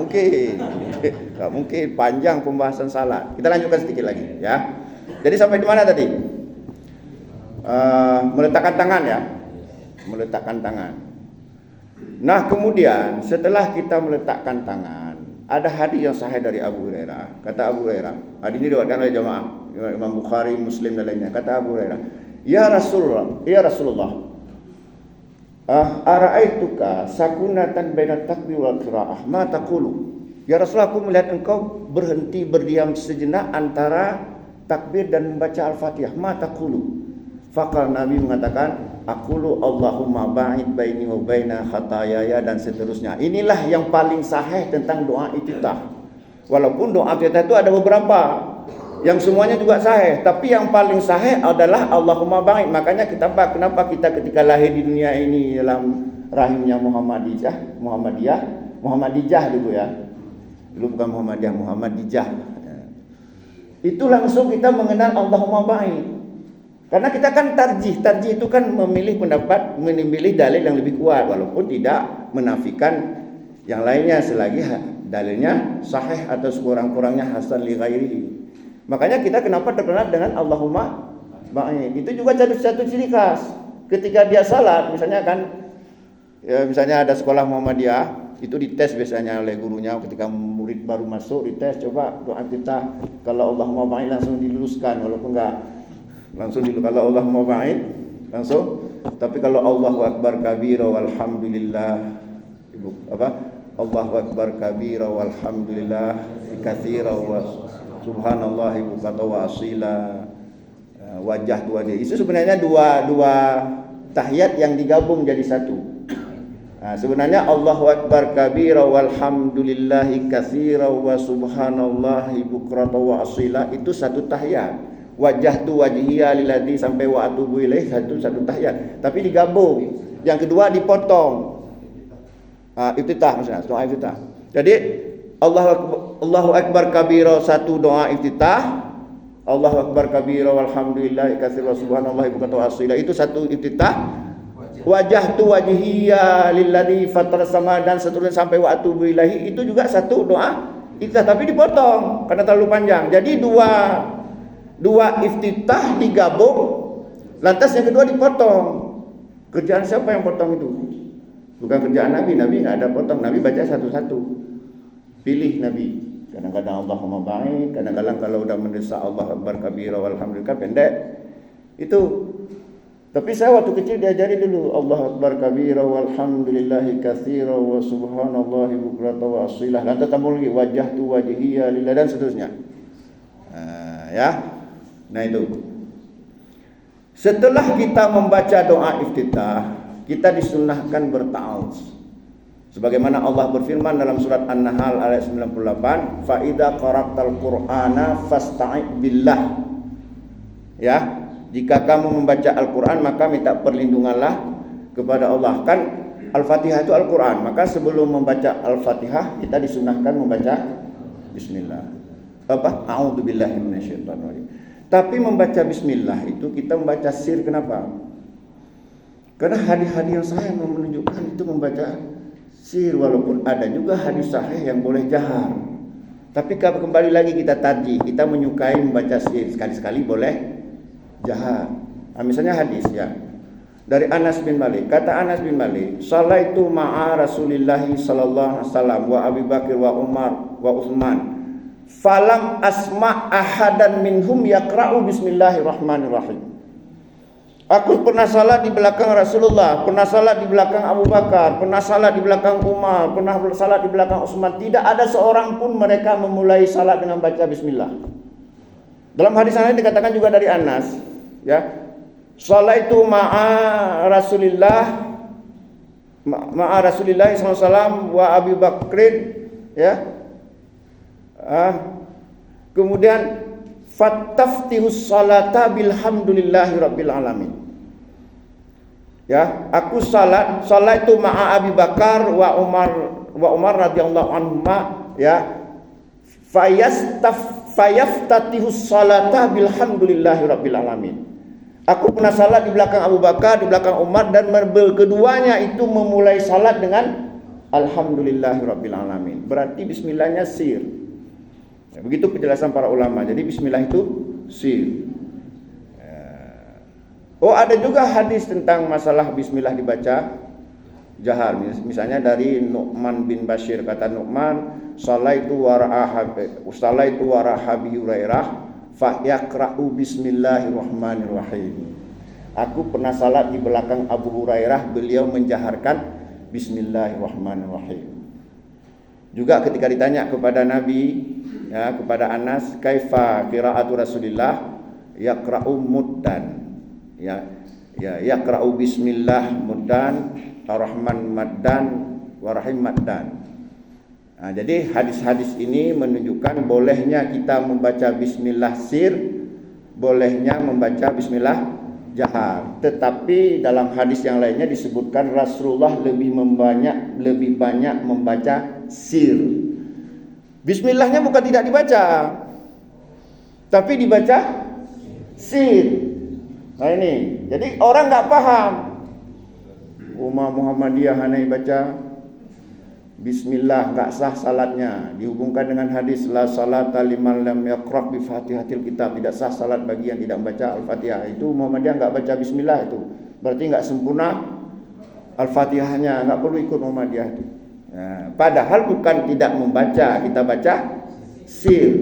[SPEAKER 1] mungkin panjang pembahasan salat. Kita lanjutkan sedikit lagi ya. Jadi sampai di mana tadi? Meletakkan tangan ya, meletakkan tangan. Nah kemudian setelah kita meletakkan tangan, ada hadis yang sahih dari Abu Hurairah. Kata Abu Hurairah, hadis ini diriwayatkan oleh jamaah Imam Bukhari, Muslim dan lainnya. Kata Abu Hurairah, ya Rasulullah, ara'aituka sakunatan baina takbir wal qiraah, ma taqulu? Ya Rasulullah, aku melihat engkau berhenti berdiam sejenak antara takbir dan membaca Al-Fatihah. Ma taqulu? Faqal Nabi mengatakan, aqulu Allahumma ba'id baini wa baina khataayaya, dan seterusnya. Inilah yang paling sahih tentang doa iftitah. Walaupun doa iftitah itu ada beberapa yang semuanya juga sahih, tapi yang paling sahih adalah Allahumma ba'id. Makanya kenapa kita ketika lahir di dunia ini dalam rahimnya Muhammadiyah dulu ya. Dulu bukan Muhammadiyah, Muhammadiyah. Itu langsung kita mengenal Allahumma ba'id. Karena kita kan tarjih itu kan memilih dalil yang lebih kuat, walaupun tidak menafikan yang lainnya selagi dalilnya sahih atau sekurang-kurangnya hasan li ghairihi. Makanya kita kenapa terkenal dengan Allahumma ba'id. Itu juga jadi satu ciri khas. Ketika dia salat, misalnya misalnya ada sekolah Muhammadiyah, itu dites biasanya oleh gurunya ketika murid baru masuk, dites coba doa kita, kalau Allahumma ba'id langsung diluluskan, walaupun enggak langsung dulu, kalau Allah mau ba'id langsung. Tapi kalau Allahu akbar kabira walhamdulillah, Allahu akbar kabira walhamdulillah katsira wa subhanallah bukratan wa asila, wajah dua dia. Itu sebenarnya dua tahiyat yang digabung jadi satu. Sebenarnya Allahu akbar kabira walhamdulillah katsira wa subhanallah bukratan wa asila itu satu tahiyat. Wajah tu wajhiya lilladzi sampai wa atubu ilaih satu tahiyat, tapi digabung. Yang kedua dipotong. Iftitah maksudnya, doa iftitah. Jadi Allahu akbar kabira satu doa iftitah, Allahu akbar kabira walhamdulillah katsira subhanallahi bukratan wa asila itu satu iftitah. Wajah tu wajhiya lilladzi fatara sama dan seterusnya sampai wa atubu ilaih itu juga satu doa iftitah, tapi dipotong karena terlalu panjang. Jadi dua iftitah digabung, lantas yang kedua dipotong. Kerjaan siapa yang potong itu? Bukan kerjaan Nabi nggak ada potong. Nabi baca satu-satu. Pilih Nabi. Kadang-kadang Allahumma ba'id, kadang-kadang kalau udah mendesak Allahu akbar kabira walhamdulillah pendek. Itu. Tapi saya waktu kecil diajari dulu Allahu akbar kabira walhamdulillahi katsira wa subhanallahi bukratan wa asila. Lantas tambah lagi wajah tu wajhiya lillah dan seterusnya. Ya. Nah itu. Setelah kita membaca doa iftitah, kita disunnahkan berta'awudz. Sebagaimana Allah berfirman dalam surat An-Nahl ayat 98, fa idza qara'tal qur'ana fasta'id billah. Ya, jika kamu membaca Al-Qur'an maka minta perlindunganlah kepada Allah. Kan Al-Fatihah itu Al-Qur'an, maka sebelum membaca Al-Fatihah kita disunnahkan membaca bismillah. A'udzubillahi minasyaitonirrajim. Tapi membaca bismillah itu kita membaca sir. Kenapa? Karena hadis-hadis yang sahih menunjukkan itu membaca sir, walaupun ada juga hadis sahih yang boleh jahar. Tapi kembali lagi kita tarjih, kita menyukai membaca sir, sekali-sekali boleh jahar. Misalnya hadis ya dari Anas bin Malik. Kata Anas bin Malik, "Shalaitu ma'a Rasulillah sallallahu alaihi wasallam wa Abi Bakar wa Umar wa Utsman. falam asma ahadan minhum yaqra'u bismillahirrahmanirrahim. Aku pernah salat di belakang Rasulullah, pernah salat di belakang Abu Bakar, pernah salat di belakang Umar, pernah salat di belakang Utsman. Tidak ada seorang pun mereka memulai salat dengan baca bismillah. Dalam hadis lain dikatakan juga dari Anas, ya. Salaitu ma'a Rasulillah SAW wa Abi Bakrin, ya. Kemudian fattaftihus salata bilhamdulillahi rabbil alamin. Ya, aku salat itu ma'a Abi Bakar wa Umar radhiyallahu anhuma, ya. Fayaftatihus salata bilhamdulillahi rabbil alamin. Aku pernah salat di belakang Abu Bakar, di belakang Umar, dan keduanya itu memulai salat dengan alhamdulillahi rabbil alamin. Berarti bismillahnya sir. Ya, begitu penjelasan para ulama. Jadi bismillah itu sir. Oh, ada juga hadis tentang masalah bismillah dibaca jahar. Misalnya dari Nu'man bin Bashir, kata Nu'man, salaitu warahabi Hurairah fa yaqra'u bismillahirrahmanirrahim. Aku pernah salat di belakang Abu Hurairah, beliau menjaharkan bismillahirrahmanirrahim. Juga ketika ditanya kepada Nabi, ya, kepada Anas, kaifa qiraatu Rasulillah, yaqra'u muddan. Ya, yaqra'u bismillah muddan, ar-rahman maddan, wa-rahim maddan. Nah, jadi hadis-hadis ini menunjukkan bolehnya kita membaca bismillah sir, bolehnya membaca bismillah jahar. Tetapi dalam hadis yang lainnya disebutkan Rasulullah lebih banyak membaca sir. Bismillahnya bukan tidak dibaca, tapi dibaca sir. Nah ini, jadi orang nggak paham. Ummah Muhammadiyah hanya baca bismillah, nggak sah salatnya. Dihubungkan dengan hadis la salata liman lam yaqra' bi fatihatil kitab, tidak sah salat bagi yang tidak membaca al-fatihah. Itu Muhammadiyah nggak baca bismillah, itu berarti nggak sempurna al-fatihahnya, nggak perlu ikut Muhammadiyah itu. Nah, padahal bukan tidak membaca, kita baca sir.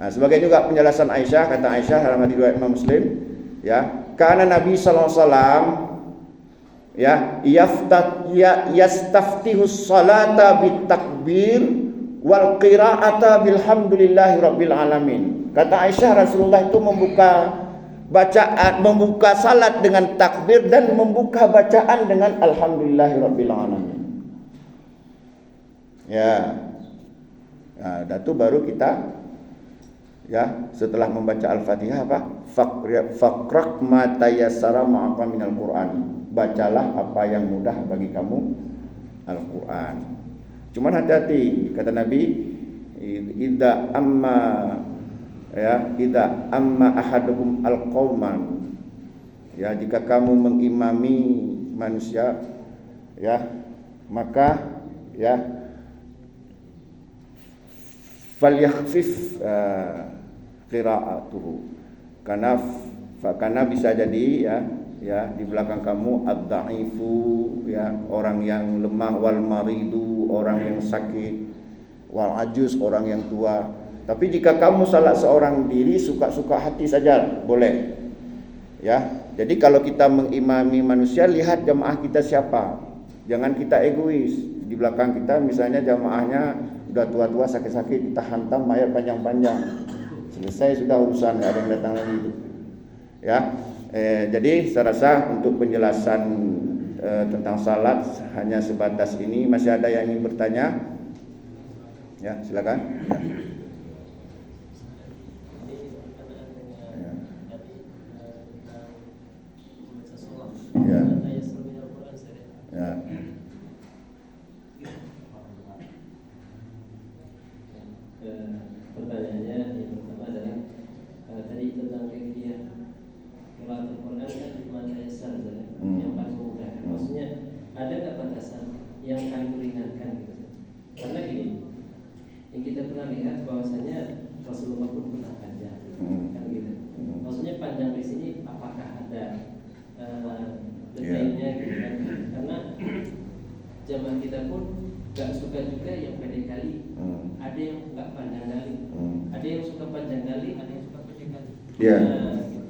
[SPEAKER 1] Nah, sebagai juga penjelasan Aisyah, kata Aisyah dalam hadis riwayat Imam Muslim, ya, karena Nabi sallallahu alaihi wasallam, ya, yastaftihus salata bitakbir wal qira'ata bilhamdulillahi rabbil alamin. Kata Aisyah, Rasulullah itu membuka salat dengan takbir dan membuka bacaan dengan alhamdulillahi rabbil alamin. Ya. Nah, itu baru kita, ya, setelah membaca Al-Fatihah apa? Faqra' ma tayassara ma'aka minal Qur'an. Bacalah apa yang mudah bagi kamu Al-Quran. Cuman hati-hati, kata Nabi, idza amma ahadukum al-qauman, ya, jika kamu mengimami manusia, ya, maka, ya, falyakhfif qira'atuhu, karena bisa jadi, ya, di belakang kamu ad-dha'ifu, ya, orang yang lemah, wal maridu, orang yang sakit, wal ajuz, orang yang tua. Tapi jika kamu salat seorang diri, suka-suka hati saja boleh, ya. Jadi kalau kita mengimami manusia, lihat jamaah kita siapa, jangan kita egois. Di belakang kita misalnya jamaahnya udah tua-tua, sakit-sakit, kita hantam mayat panjang-panjang, selesai sudah urusan, nggak ada yang datang lagi, ya. Jadi saya rasa untuk penjelasan tentang salat hanya sebatas ini. Masih ada yang ingin bertanya? Ya, silakan. Ya. Ya.
[SPEAKER 5] Pertanyaannya yang pertama adalah tadi tentang kaifiah qiraatul Quran kan mana yasar yang paling mudah. Maksudnya ada nggak batasan yang paling meringankan gitu? Karena gini, yang kita pernah lihat bahwasanya Rasulullah pun pernah panjang, kan gitu. Maksudnya panjang di sini apakah ada detailnya gitu kan? Karena jamaah kita pun nggak suka juga yang pendek kali. Ada yang nggak panjang kali. Ada yang suka panjang kali, ada yang suka pendek kali.
[SPEAKER 1] Iya.
[SPEAKER 5] Nah, gitu.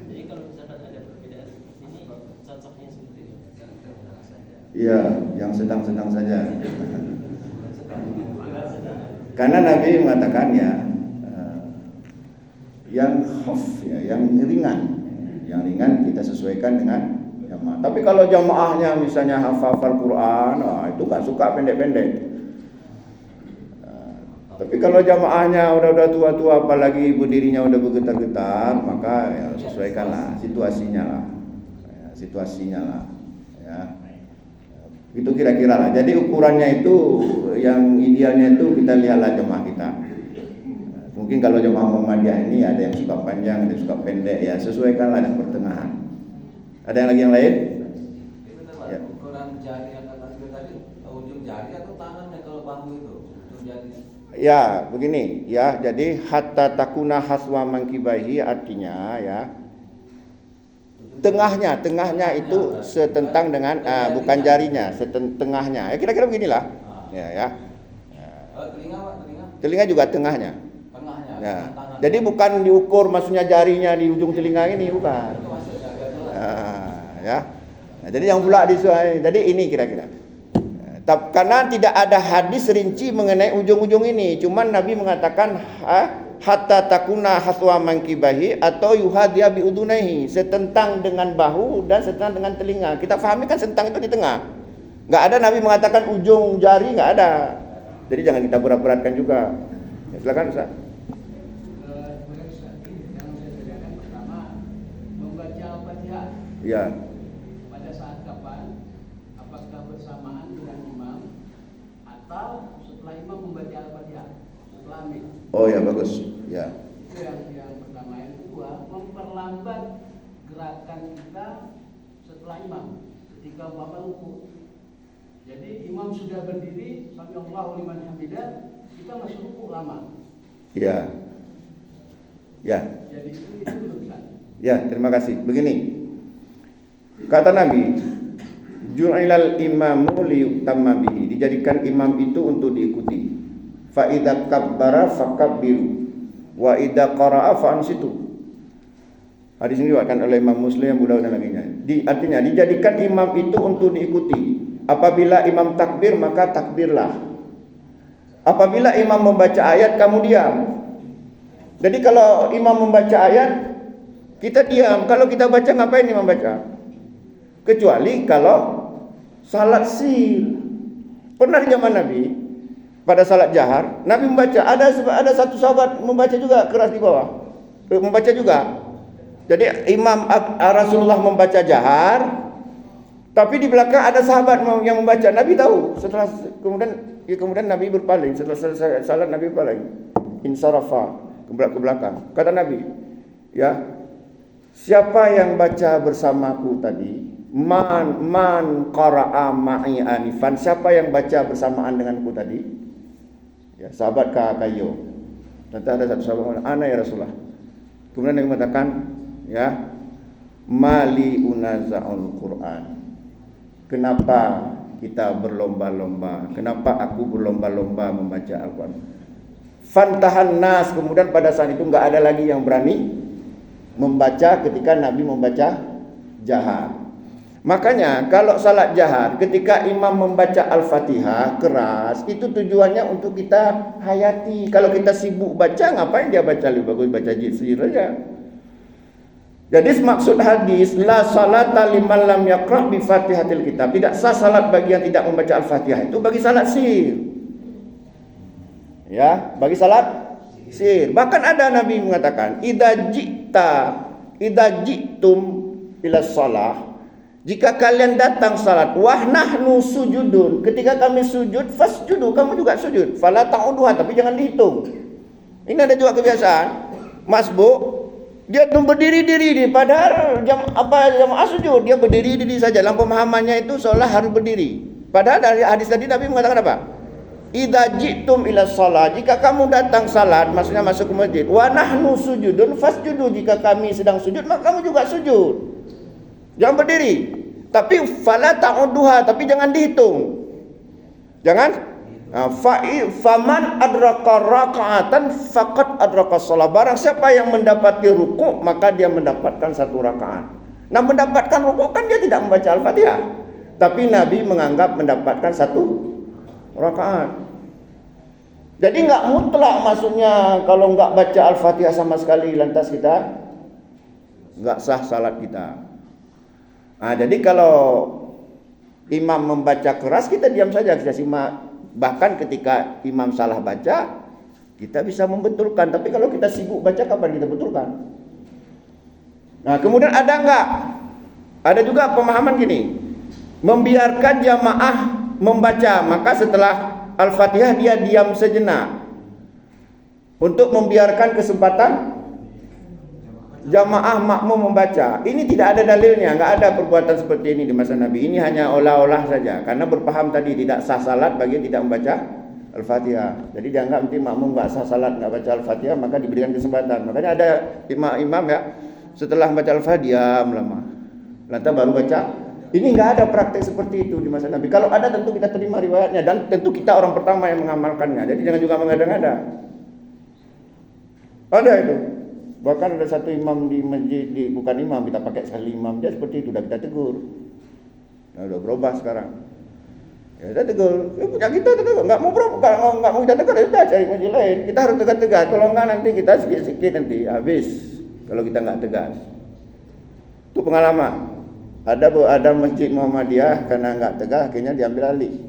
[SPEAKER 5] Jadi kalau misalkan ada perbedaan seperti ini, cocoknya seperti ini.
[SPEAKER 1] Iya, yang sedang-sedang saja. Karena Nabi mengatakan ya, yang khaf ya, yang ringan kita sesuaikan dengan jamaah. Tapi kalau jamaahnya misalnya hafal Quran, itu nggak suka pendek-pendek. Tapi kalau jamaahnya udah tua-tua, apalagi berdirinya udah bergetar-getar, maka ya sesuaikanlah situasinya lah, ya. Itu kira-kira lah. Jadi ukurannya itu, yang idealnya itu kita lihatlah jemaah kita. Mungkin kalau jemaah Muhammadiyah ini ada yang suka panjang, ada yang suka pendek, ya sesuaikanlah dengan pertengahan. Ada yang lagi yang lain?
[SPEAKER 3] Ya. Ukuran jari yang kata tadi, ujung jari atau tangannya kalau bahu itu? Ujung jari.
[SPEAKER 1] Ya, begini ya. Jadi hatta takuna haswa mangkibahi artinya ya. Tengahnya itu setentang dengan bukan jarinya, tengahnya. Ya kira-kira beginilah. Ya. Telinga juga tengahnya. Ya. Jadi bukan diukur maksudnya jarinya di ujung telinga ini, bukan. Ya. Nah, jadi yang pula disuai. Jadi ini kira-kira. Karena tidak ada hadis rinci mengenai ujung-ujung ini. Cuman Nabi mengatakan hatta takuna haswa mankibahi atau yuhadiya bi udunaihi, setentang dengan bahu dan setentang dengan telinga. Kita pahami kan sentang itu di tengah. Enggak ada Nabi mengatakan ujung jari, enggak ada. Jadi jangan kita berat-beratkan juga. Ya, silakan Ustaz.
[SPEAKER 6] Yang saya tanyakan pertama, membaca Al-Fatihah.
[SPEAKER 1] Ya.
[SPEAKER 6] Pada saat kapan? Apakah bersamaan dengan imam atau setelah imam membaca Al-Fatihah? Setelah amin.
[SPEAKER 1] Oh ya, bagus. Ya.
[SPEAKER 6] Itu yang pertama. Yang kedua, memperlambat gerakan kita setelah imam ketika bapak ruku. Jadi imam sudah berdiri, sami Allahu liman hamidah, kita masih ruku lama.
[SPEAKER 1] Ya. Ya.
[SPEAKER 6] Jadi itu urusan.
[SPEAKER 1] Ya, terima kasih. Begini. Kata Nabi, ju'ilal imamu liyutamma bihi. Dijadikan imam itu untuk diikuti. Fa idza kabbara fakabbiru wa idza qara'a fa'ansitu. Hadis ini diriwayatkan oleh Imam Muslim, Abu Dawud dan lainnya. Artinya dijadikan imam itu untuk diikuti. Apabila imam takbir maka takbirlah. Apabila imam membaca ayat kamu diam. Jadi kalau imam membaca ayat kita diam. Kalau kita baca ngapain imam baca? Kecuali kalau salat sir. Pernah di zaman Nabi pada salat jahar, Nabi membaca, ada satu sahabat membaca juga keras di bawah. Membaca juga. Jadi imam Rasulullah membaca jahar, tapi di belakang ada sahabat yang membaca. Nabi tahu. Setelah kemudian Nabi berpaling. Setelah selesai salat Nabi berpaling. Insarafa ke belakang. Kata Nabi, ya, siapa yang baca bersamaku tadi? Man qara'a ma'i anifan. Siapa yang baca bersamaan denganku tadi? Ya, sahabat Kayo. Nanti ada satu sahabat, ana ya Rasulullah. Kemudian Nabi mengatakan, ya, mali unaza'ul Quran. Kenapa kita berlomba-lomba? Kenapa aku berlomba-lomba membaca Al-Quran? Fantahan nas. Kemudian pada saat itu enggak ada lagi yang berani membaca ketika Nabi membaca jahar. Makanya kalau salat jahar ketika imam membaca Al-Fatihah keras, itu tujuannya untuk kita hayati. Kalau kita sibuk baca, ngapain dia baca? Lebih bagus baca jizir aja. Jadi maksud hadis la salata liman lam yaqra bi Fatihatil Kitab. Tidak sah salat bagi yang tidak membaca Al-Fatihah. Itu bagi salat sir. Ya, bagi salat sir. Bahkan ada Nabi mengatakan, idza ji'tum ila shalah, jika kalian datang salat, wah nahnu sujudun, ketika kami sujud, fasjudu, kamu juga sujud. Fala ta'uduha, tapi jangan dihitung. Ini ada juga kebiasaan masbuk, dia berdiri-diri, padahal jamaah sujud, dia berdiri-diri saja. Dalam pemahamannya itu seolah harus berdiri. Padahal dari hadis tadi Nabi mengatakan apa? Idza ji'tum ila shalah, jika kamu datang salat, maksudnya masuk ke masjid, wa nahnu sujudun fasjudu, jika kami sedang sujud, maka kamu juga sujud. Jangan berdiri. Tapi fala ta'uduha, tapi jangan dihitung. Jangan. Faman adraka raka'atan faqad adraka shalah. Barang siapa yang mendapati ruku', maka dia mendapatkan satu rakaat. Nah, mendapatkan ruku' kan dia tidak membaca Al-Fatihah. Tapi Nabi menganggap mendapatkan satu rakaat. Jadi nggak mutlak, maksudnya kalau nggak baca Al-Fatihah sama sekali lantas kita nggak sah salat kita. Nah, jadi kalau imam membaca keras, kita diam saja, kita simak. Bahkan ketika imam salah baca, kita bisa membetulkan. Tapi kalau kita sibuk baca, kapan kita betulkan? Nah, kemudian ada enggak? Ada juga pemahaman gini, membiarkan jamaah membaca, maka setelah Al-Fatihah dia diam sejenak untuk membiarkan kesempatan jamaah makmum membaca. Ini tidak ada dalilnya, enggak ada perbuatan seperti ini di masa Nabi. Ini hanya olah-olah saja, karena berpaham tadi tidak sah salat bagi yang tidak membaca Al-Fatihah. Jadi dianggap nanti makmum enggak sah salat, enggak baca Al-Fatihah, maka diberikan kesempatan. Makanya ada imam ya, setelah baca Al-Fatihah diam lama, lantas baru baca. Ini enggak ada praktek seperti itu di masa Nabi. Kalau ada tentu kita terima riwayatnya, dan tentu kita orang pertama yang mengamalkannya. Jadi jangan juga mengada-ngada. Ada itu. Bahkan ada satu imam di masjid, bukan imam, kita pakai sekali imam, dia seperti itu, udah kita tegur. Nah, udah berubah sekarang. Ya kita tegur, punya kita tegur, nggak mau kita tegur, ya udah cari masjid lain. Kita harus tegas-tegas, kalau nggak nanti kita sikit-sikit nanti habis. Kalau kita nggak tegas, itu pengalaman. Ada masjid Muhammadiyah karena nggak tegas, akhirnya diambil alih.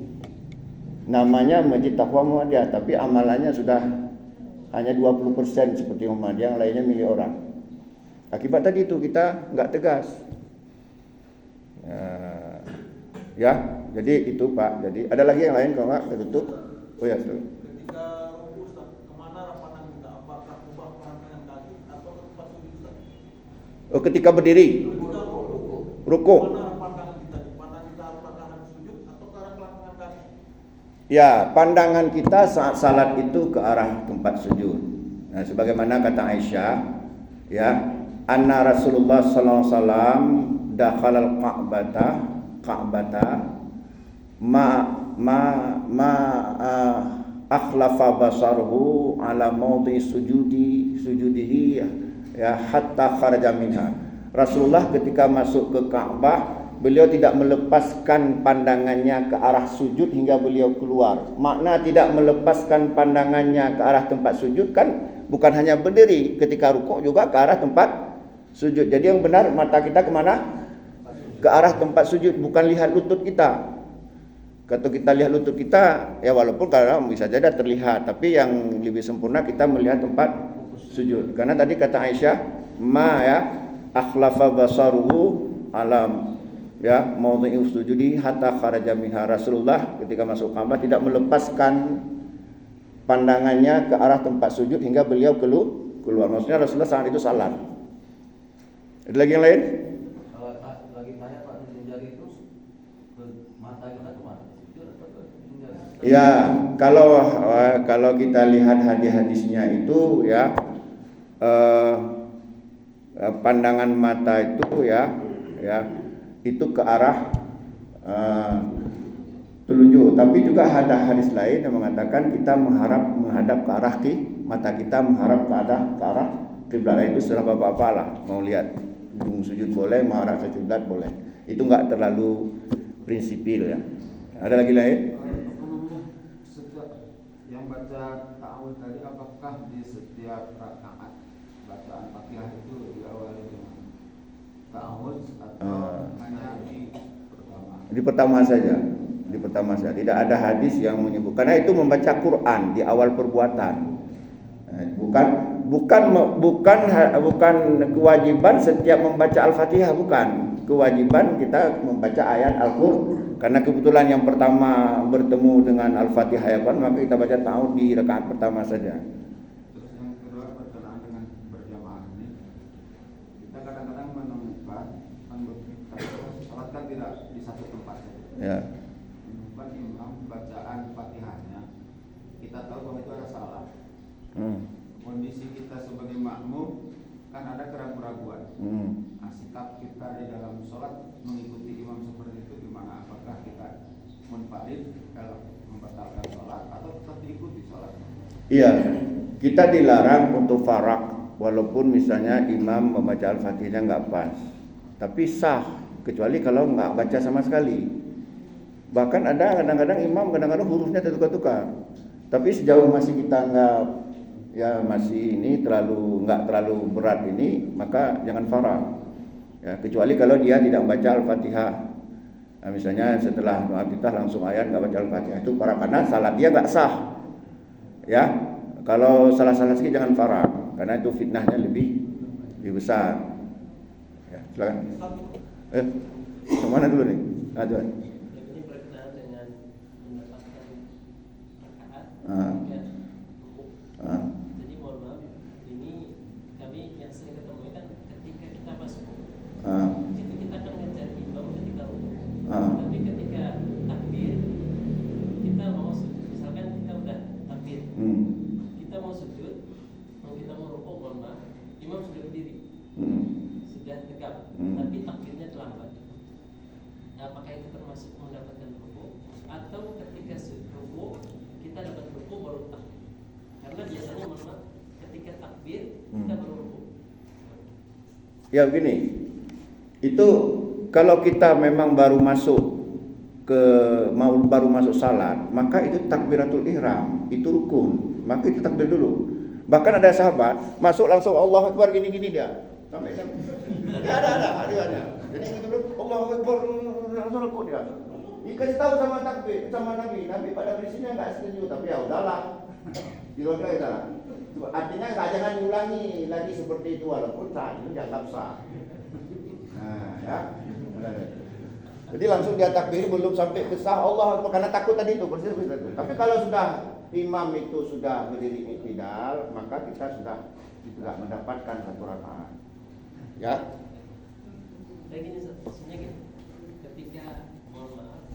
[SPEAKER 1] Namanya Masjid Taqwa Muhammadiyah, tapi amalannya sudah hanya 20% seperti Muhammadiyah, yang lainnya milik orang. Akibat tadi itu kita nggak tegas. Ya, jadi itu Pak. Jadi ada lagi yang lain kalau nggak kita tutup. Oh ya, tuh.
[SPEAKER 7] Ketika ruku Ustaz, kemana rapatan kita? Apakah ubah pandangan kaki atau tempat sujud Ustaz?
[SPEAKER 1] Oh, ketika berdiri,
[SPEAKER 7] Ketika
[SPEAKER 1] ruku.
[SPEAKER 7] Mana pandangan kita? Pandangan kita arah kanan sujud atau ke arah belakang kaki?
[SPEAKER 1] Ya, pandangan kita saat salat itu ke arah tempat sujud. Nah, sebagaimana kata Aisyah, ya, anna Rasulullah sallallahu alaihi wasallam dakhalal Ka'bata akhlafa basaruhu ala mawdi sujudihi ya hatta kharaja minha. Rasulullah ketika masuk ke Ka'bah, beliau tidak melepaskan pandangannya ke arah sujud hingga beliau keluar. Makna tidak melepaskan pandangannya ke arah tempat sujud kan bukan hanya berdiri, ketika rukuk juga ke arah tempat sujud. Jadi yang benar mata kita kemana? Ke arah tempat sujud, bukan lihat lutut kita. Kalau kita lihat lutut kita, ya walaupun kadang bisa jadi terlihat, tapi yang lebih sempurna kita melihat tempat sujud. Karena tadi kata Aisyah, akhlafa basaruhu alam ya maudhi'u sujudi hatta kharaja minha. Rasulullah ketika masuk Ka'bah tidak melepaskan pandangannya ke arah tempat sujud hingga beliau keluar. Maksudnya Rasulullah saat itu salat. Ada lagi yang lain?
[SPEAKER 3] Lagi tanya Pak, jari itu ke mata kita kemana? Sujud atau ke jari?
[SPEAKER 1] Ya, kalau kita lihat hadis-hadisnya itu ya, pandangan mata itu ya itu ke arah telunjuk. Tapi juga ada hadis lain yang mengatakan kita menghadap ke arah mata kita menghadap ke arah kiblat. Itu setelah bapak-bapak lah mau lihat sujud boleh, menghadap ke kiblat boleh. Itu enggak terlalu prinsipil ya. Ada lagi lain?
[SPEAKER 2] Yang baca ta'awudz tadi, apakah di setiap rakaat bacaan Fatihah itu diawali dengan ta'awudz atau hanya di pertama?
[SPEAKER 1] Di pertama saja. Tidak ada hadis yang menyebut. Karena itu membaca Quran di awal perbuatan. Bukan kewajiban setiap membaca Al-Fatihah, bukan. Kewajiban kita membaca ayat Al-Qur'an. Karena kebetulan yang pertama bertemu dengan Al-Fatihah ya kan, maka kita baca ta'awudz di rakaat pertama saja.
[SPEAKER 2] Terus yang kedua berkenaan dengan berjamaah ini, kita kadang-kadang menemukan sholat kan tidak di satu tempat saja.
[SPEAKER 1] Ya.
[SPEAKER 2] Menemukan imam bacaan Fatihahnya, kita tahu bahwa itu ada salah. Kondisi kita sebagai makmum kan ada keraguan-keraguan. Nah, sikap kita di dalam sholat mengikuti imam seperti itu gimana? Apakah kita munfarid dalam membatalkan sholat atau tetap diikuti sholat?
[SPEAKER 1] Iya, kita dilarang untuk farak walaupun misalnya imam membaca Al-Fatihah nggak pas, tapi sah kecuali kalau nggak baca sama sekali. Bahkan ada kadang-kadang imam hurufnya tertukar-tukar, tapi sejauh masih kita nggak ya masih ini nggak terlalu berat ini, maka jangan farak. Ya, kecuali kalau dia tidak membaca Al-Fatihah. Nah, misalnya setelah doa iftitah langsung ayat nggak baca Al-Fatihah, itu farak karena salat dia nggak sah. Ya, kalau salah-salah sedikit jangan farak karena itu fitnahnya lebih besar. Ya, silakan. Kemana dulu nih? Aduh.
[SPEAKER 5] Ini berkenaan dengan mendapatkan rakaat. Jadi mohon maaf, ini kami yang sering ketemu kan ketika kita masuk, itu kita akan ngejar imam ketika rukuk. Tapi ketika takbir, kita mau sujud. Misalkan kita udah takbir, kita mau sujud, kita mau rukuk, mohon maaf, imam sudah berdiri, sudah tegap, tapi takbirnya terlambat. Apakah itu termasuk mendapatkan rukuk atau ketika rukuk kita dapat rukuk baru takbir? Karena biasanya mohon maaf, ketika takbir kita baru rukuk.
[SPEAKER 1] Ya begini, itu kalau kita memang baru masuk salat, maka itu takbiratul ihram, itu rukun, maka itu takbir dulu. Bahkan ada sahabat masuk langsung Allahu Akbar gini-gini dia. Sampai ya ada. Jadi itu dulu Allahu Akbar langsung rukun dia. Dikasih tahu sama Nabi pada prinsipnya enggak setuju, tapi ya udahlah. Kira-kira itu lah. Artinya jangan diulangi lagi seperti itu walaupun saat itu dianggap sah. Nah, ya. Jadi langsung dia takbir belum sampai ke sah Allah karena takut tadi itu persis itu. Tapi kalau sudah imam itu sudah berdiri iktidal, maka kita sudah tidak mendapatkan satu rakaat. Ya.
[SPEAKER 5] Kayak gini maksudnya gitu. Ketika mohon maaf,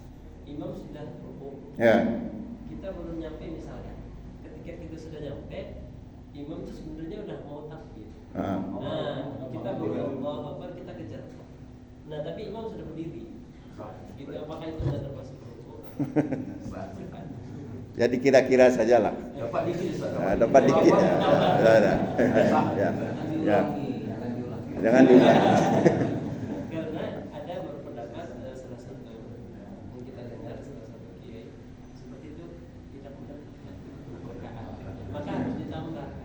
[SPEAKER 5] imam sudah rukuk.
[SPEAKER 1] Ya.
[SPEAKER 5] Kita belum nyampe misalnya. Ketika kita sudah nyampe, imam itu sebenarnya udah mau takbir. Nah, kita baru Allahu Akbar, kita kejar. Nah, tapi imam sudah berdiri. Gitu, apakah itu sudah termasuk rukuk?
[SPEAKER 1] Jadi kira-kira sajalah.
[SPEAKER 2] Dapat dikit.
[SPEAKER 1] Dapat dikit. Ya. Ya. Jangan diulangi.
[SPEAKER 5] Karena ada berpendapat salah satu yang kita dengar salah satu kiai seperti itu tidak mendapatkan rakaat, maka harus ditambahkan.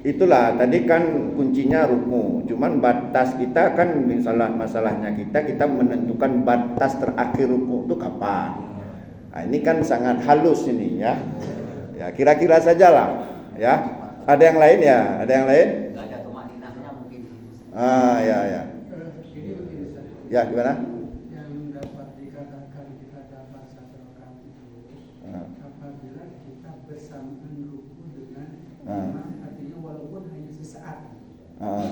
[SPEAKER 1] Itulah tadi kan kuncinya rukun. Cuman batas kita kan masalahnya kita menentukan batas terakhir rukun itu kapan. Nah, ini kan sangat halus ini ya. Ya kira-kira sajalah ya. Ada yang lain ya? Ada yang lain?
[SPEAKER 3] Enggak ada tumaninahnya mungkin.
[SPEAKER 1] Ya.
[SPEAKER 6] Jadi begini Ustaz.
[SPEAKER 1] Ya gimana?
[SPEAKER 6] Yang dapat dikatakan kita dapat satu rakaat itu apabila kita bersamaan ruku dengan imam, artinya walaupun hanya sesaat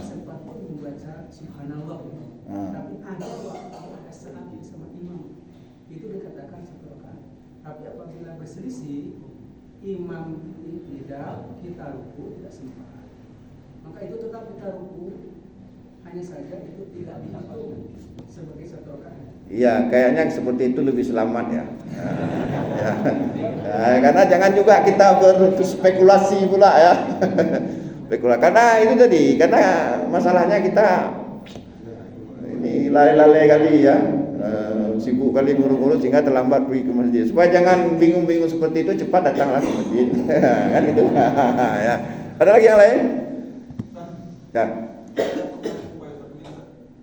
[SPEAKER 6] sempat pun membaca subhanallah, tapi ada saat sama imam itu dikatakan satu rakaat. Tapi apabila berselisih imam tidak, kita ruku tidak sempat, maka itu tetap kita ruku, hanya saja itu tidak dihitung sebagai satu rakaat.
[SPEAKER 1] Iya, kayaknya seperti itu lebih selamat ya. Karena jangan juga kita berspekulasi pula ya. Karena itu tadi, karena masalahnya kita ini lale-lale kali ya. Sibuk kali ngurus-ngurus sehingga terlambat pergi ke masjid. Supaya jangan bingung-bingung seperti itu, cepat datanglah ke masjid. Kan itu. Ya. Ada lagi yang lain? Ya.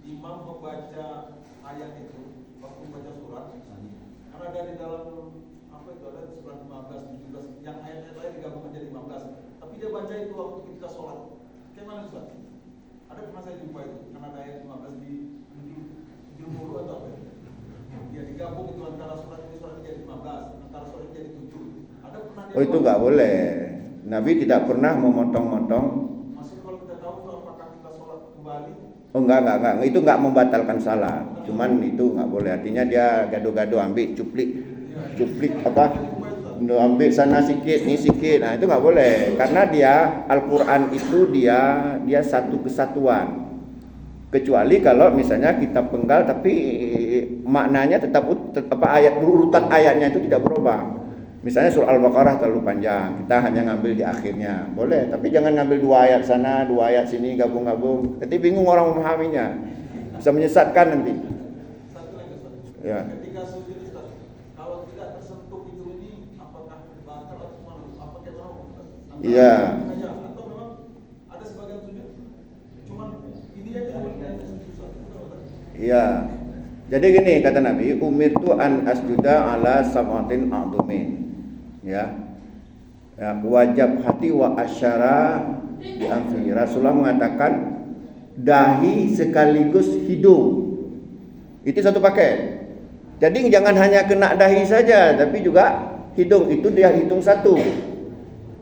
[SPEAKER 7] Imam membaca ayat itu waktu membaca surat, karena dari dalam ada surat 15, 17 yang ayat-ayat lain digabung menjadi 15, tapi dia baca itu waktu ketika sholat. Gimana Ustaz? Ada pernah saya jumpa itu karena ada ayat 15 di jumhur atau apa? Dia digabung itu antara surat ini jadi 15, antara surat ini jadi 7. Ada pernah dia
[SPEAKER 1] itu nggak boleh. Nabi tidak pernah memotong-motong.
[SPEAKER 7] Masih kalau kita tahu itu apakah kita sholat kembali?
[SPEAKER 1] Oh enggak. Itu enggak membatalkan salat. Cuman itu enggak boleh. Artinya dia gado-gado ambil cuplik apa? Ambil sana sikit, ni sikit. Nah, itu enggak boleh. Karena dia Al-Qur'an itu dia satu kesatuan. Kecuali kalau misalnya kita penggal tapi maknanya tetap utuh. ayat urutan ayatnya itu tidak berubah. Misalnya surah Al-Baqarah terlalu panjang, kita hanya ngambil di akhirnya. Boleh, tapi jangan ngambil 2 ayat sana, 2 ayat sini gabung-gabung. Nanti bingung orang memahaminya. Bisa menyesatkan nanti.
[SPEAKER 7] Satu lagi Ustaz.
[SPEAKER 1] Ya.
[SPEAKER 7] Ketika sujud Ustaz, kalau tidak tersentuh hidung ini apakah batal atau mana? Apa kita tahu?
[SPEAKER 1] Iya.
[SPEAKER 7] Atau memang ada sebagian sujud cuman ini aja yang susah.
[SPEAKER 1] Iya. Jadi gini kata Nabi, umirtu an asjuda ala sab'atin a'dumin. Ya. Wajab hati wa asyara bi anfi. Rasulullah mengatakan dahi sekaligus hidung. Itu satu paket. Jadi jangan hanya kena dahi saja, tapi juga hidung. Itu dia hitung satu.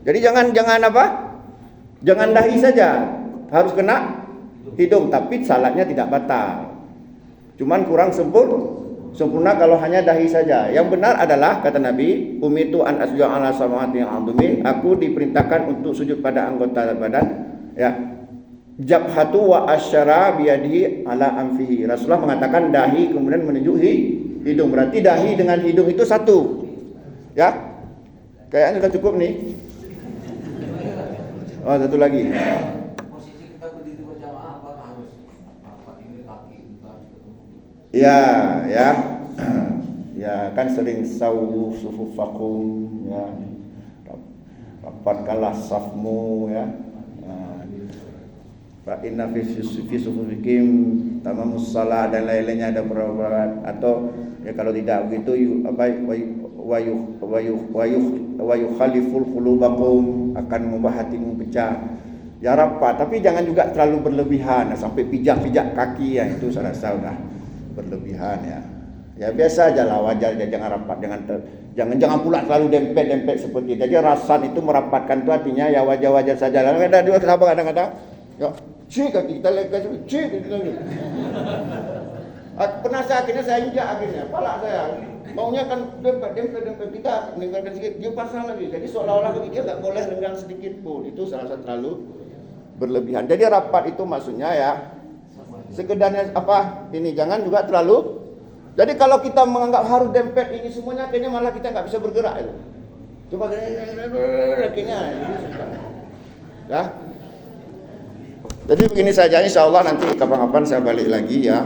[SPEAKER 1] Jadi jangan apa? Jangan dahi saja, harus kena hidung. Tapi salatnya tidak batal. Cuman kurang sempurna kalau hanya dahi saja. Yang benar adalah kata Nabi, umitu an asjuda ala samawati al-ardumin. Aku diperintahkan untuk sujud pada anggota badan. Ya. Jabhatu wa asyara biyadihi ala anfihi. Rasulullah mengatakan dahi kemudian menunjuk hidung. Berarti dahi dengan hidung itu satu. Ya. Kayaknya sudah cukup nih. Oh, satu lagi.
[SPEAKER 3] Posisi kita berdiri berjamaah apakah harus apa ini kaki kita harus ketemu?
[SPEAKER 1] Ya, ya. Ya, kan sering sawu sufufakum ya. Rapatkanlah safmu ya. Fa inna fi sufufikum tamamus shalah dan lain-lainnya ada beberapa atau ya kalau tidak begitu wa yukhaliful qulubakum akan membuat hatimu pecah. Ya rapat, tapi jangan juga terlalu berlebihan sampai pijak-pijak kaki ya, itu saya rasa sudah berlebihan ya. Ya biasa aja lah, wajar aja, jangan rapat, jangan pula terlalu dempet-dempet seperti itu. Jadi rasan itu merapatkan itu artinya ya wajar-wajar saja. Ada dua sahabat kadang-kadang ya cik kaki kita lekas cik gitu. Pernah akhirnya saya injak akhirnya, pala saya maunya kan dempet kita meninggalkan sedikit, dia pasang lagi. Jadi seolah-olah dia nggak boleh renggang sedikit pun. Itu saya rasa terlalu berlebihan. Jadi rapat itu maksudnya ya sekedarnya apa ini, jangan juga terlalu. Jadi kalau kita menganggap harus dempet ini semuanya, akhirnya malah kita nggak bisa bergerak itu. Coba akhirnya ya. Jadi begini saja, insya Allah nanti kapan-kapan saya balik lagi ya.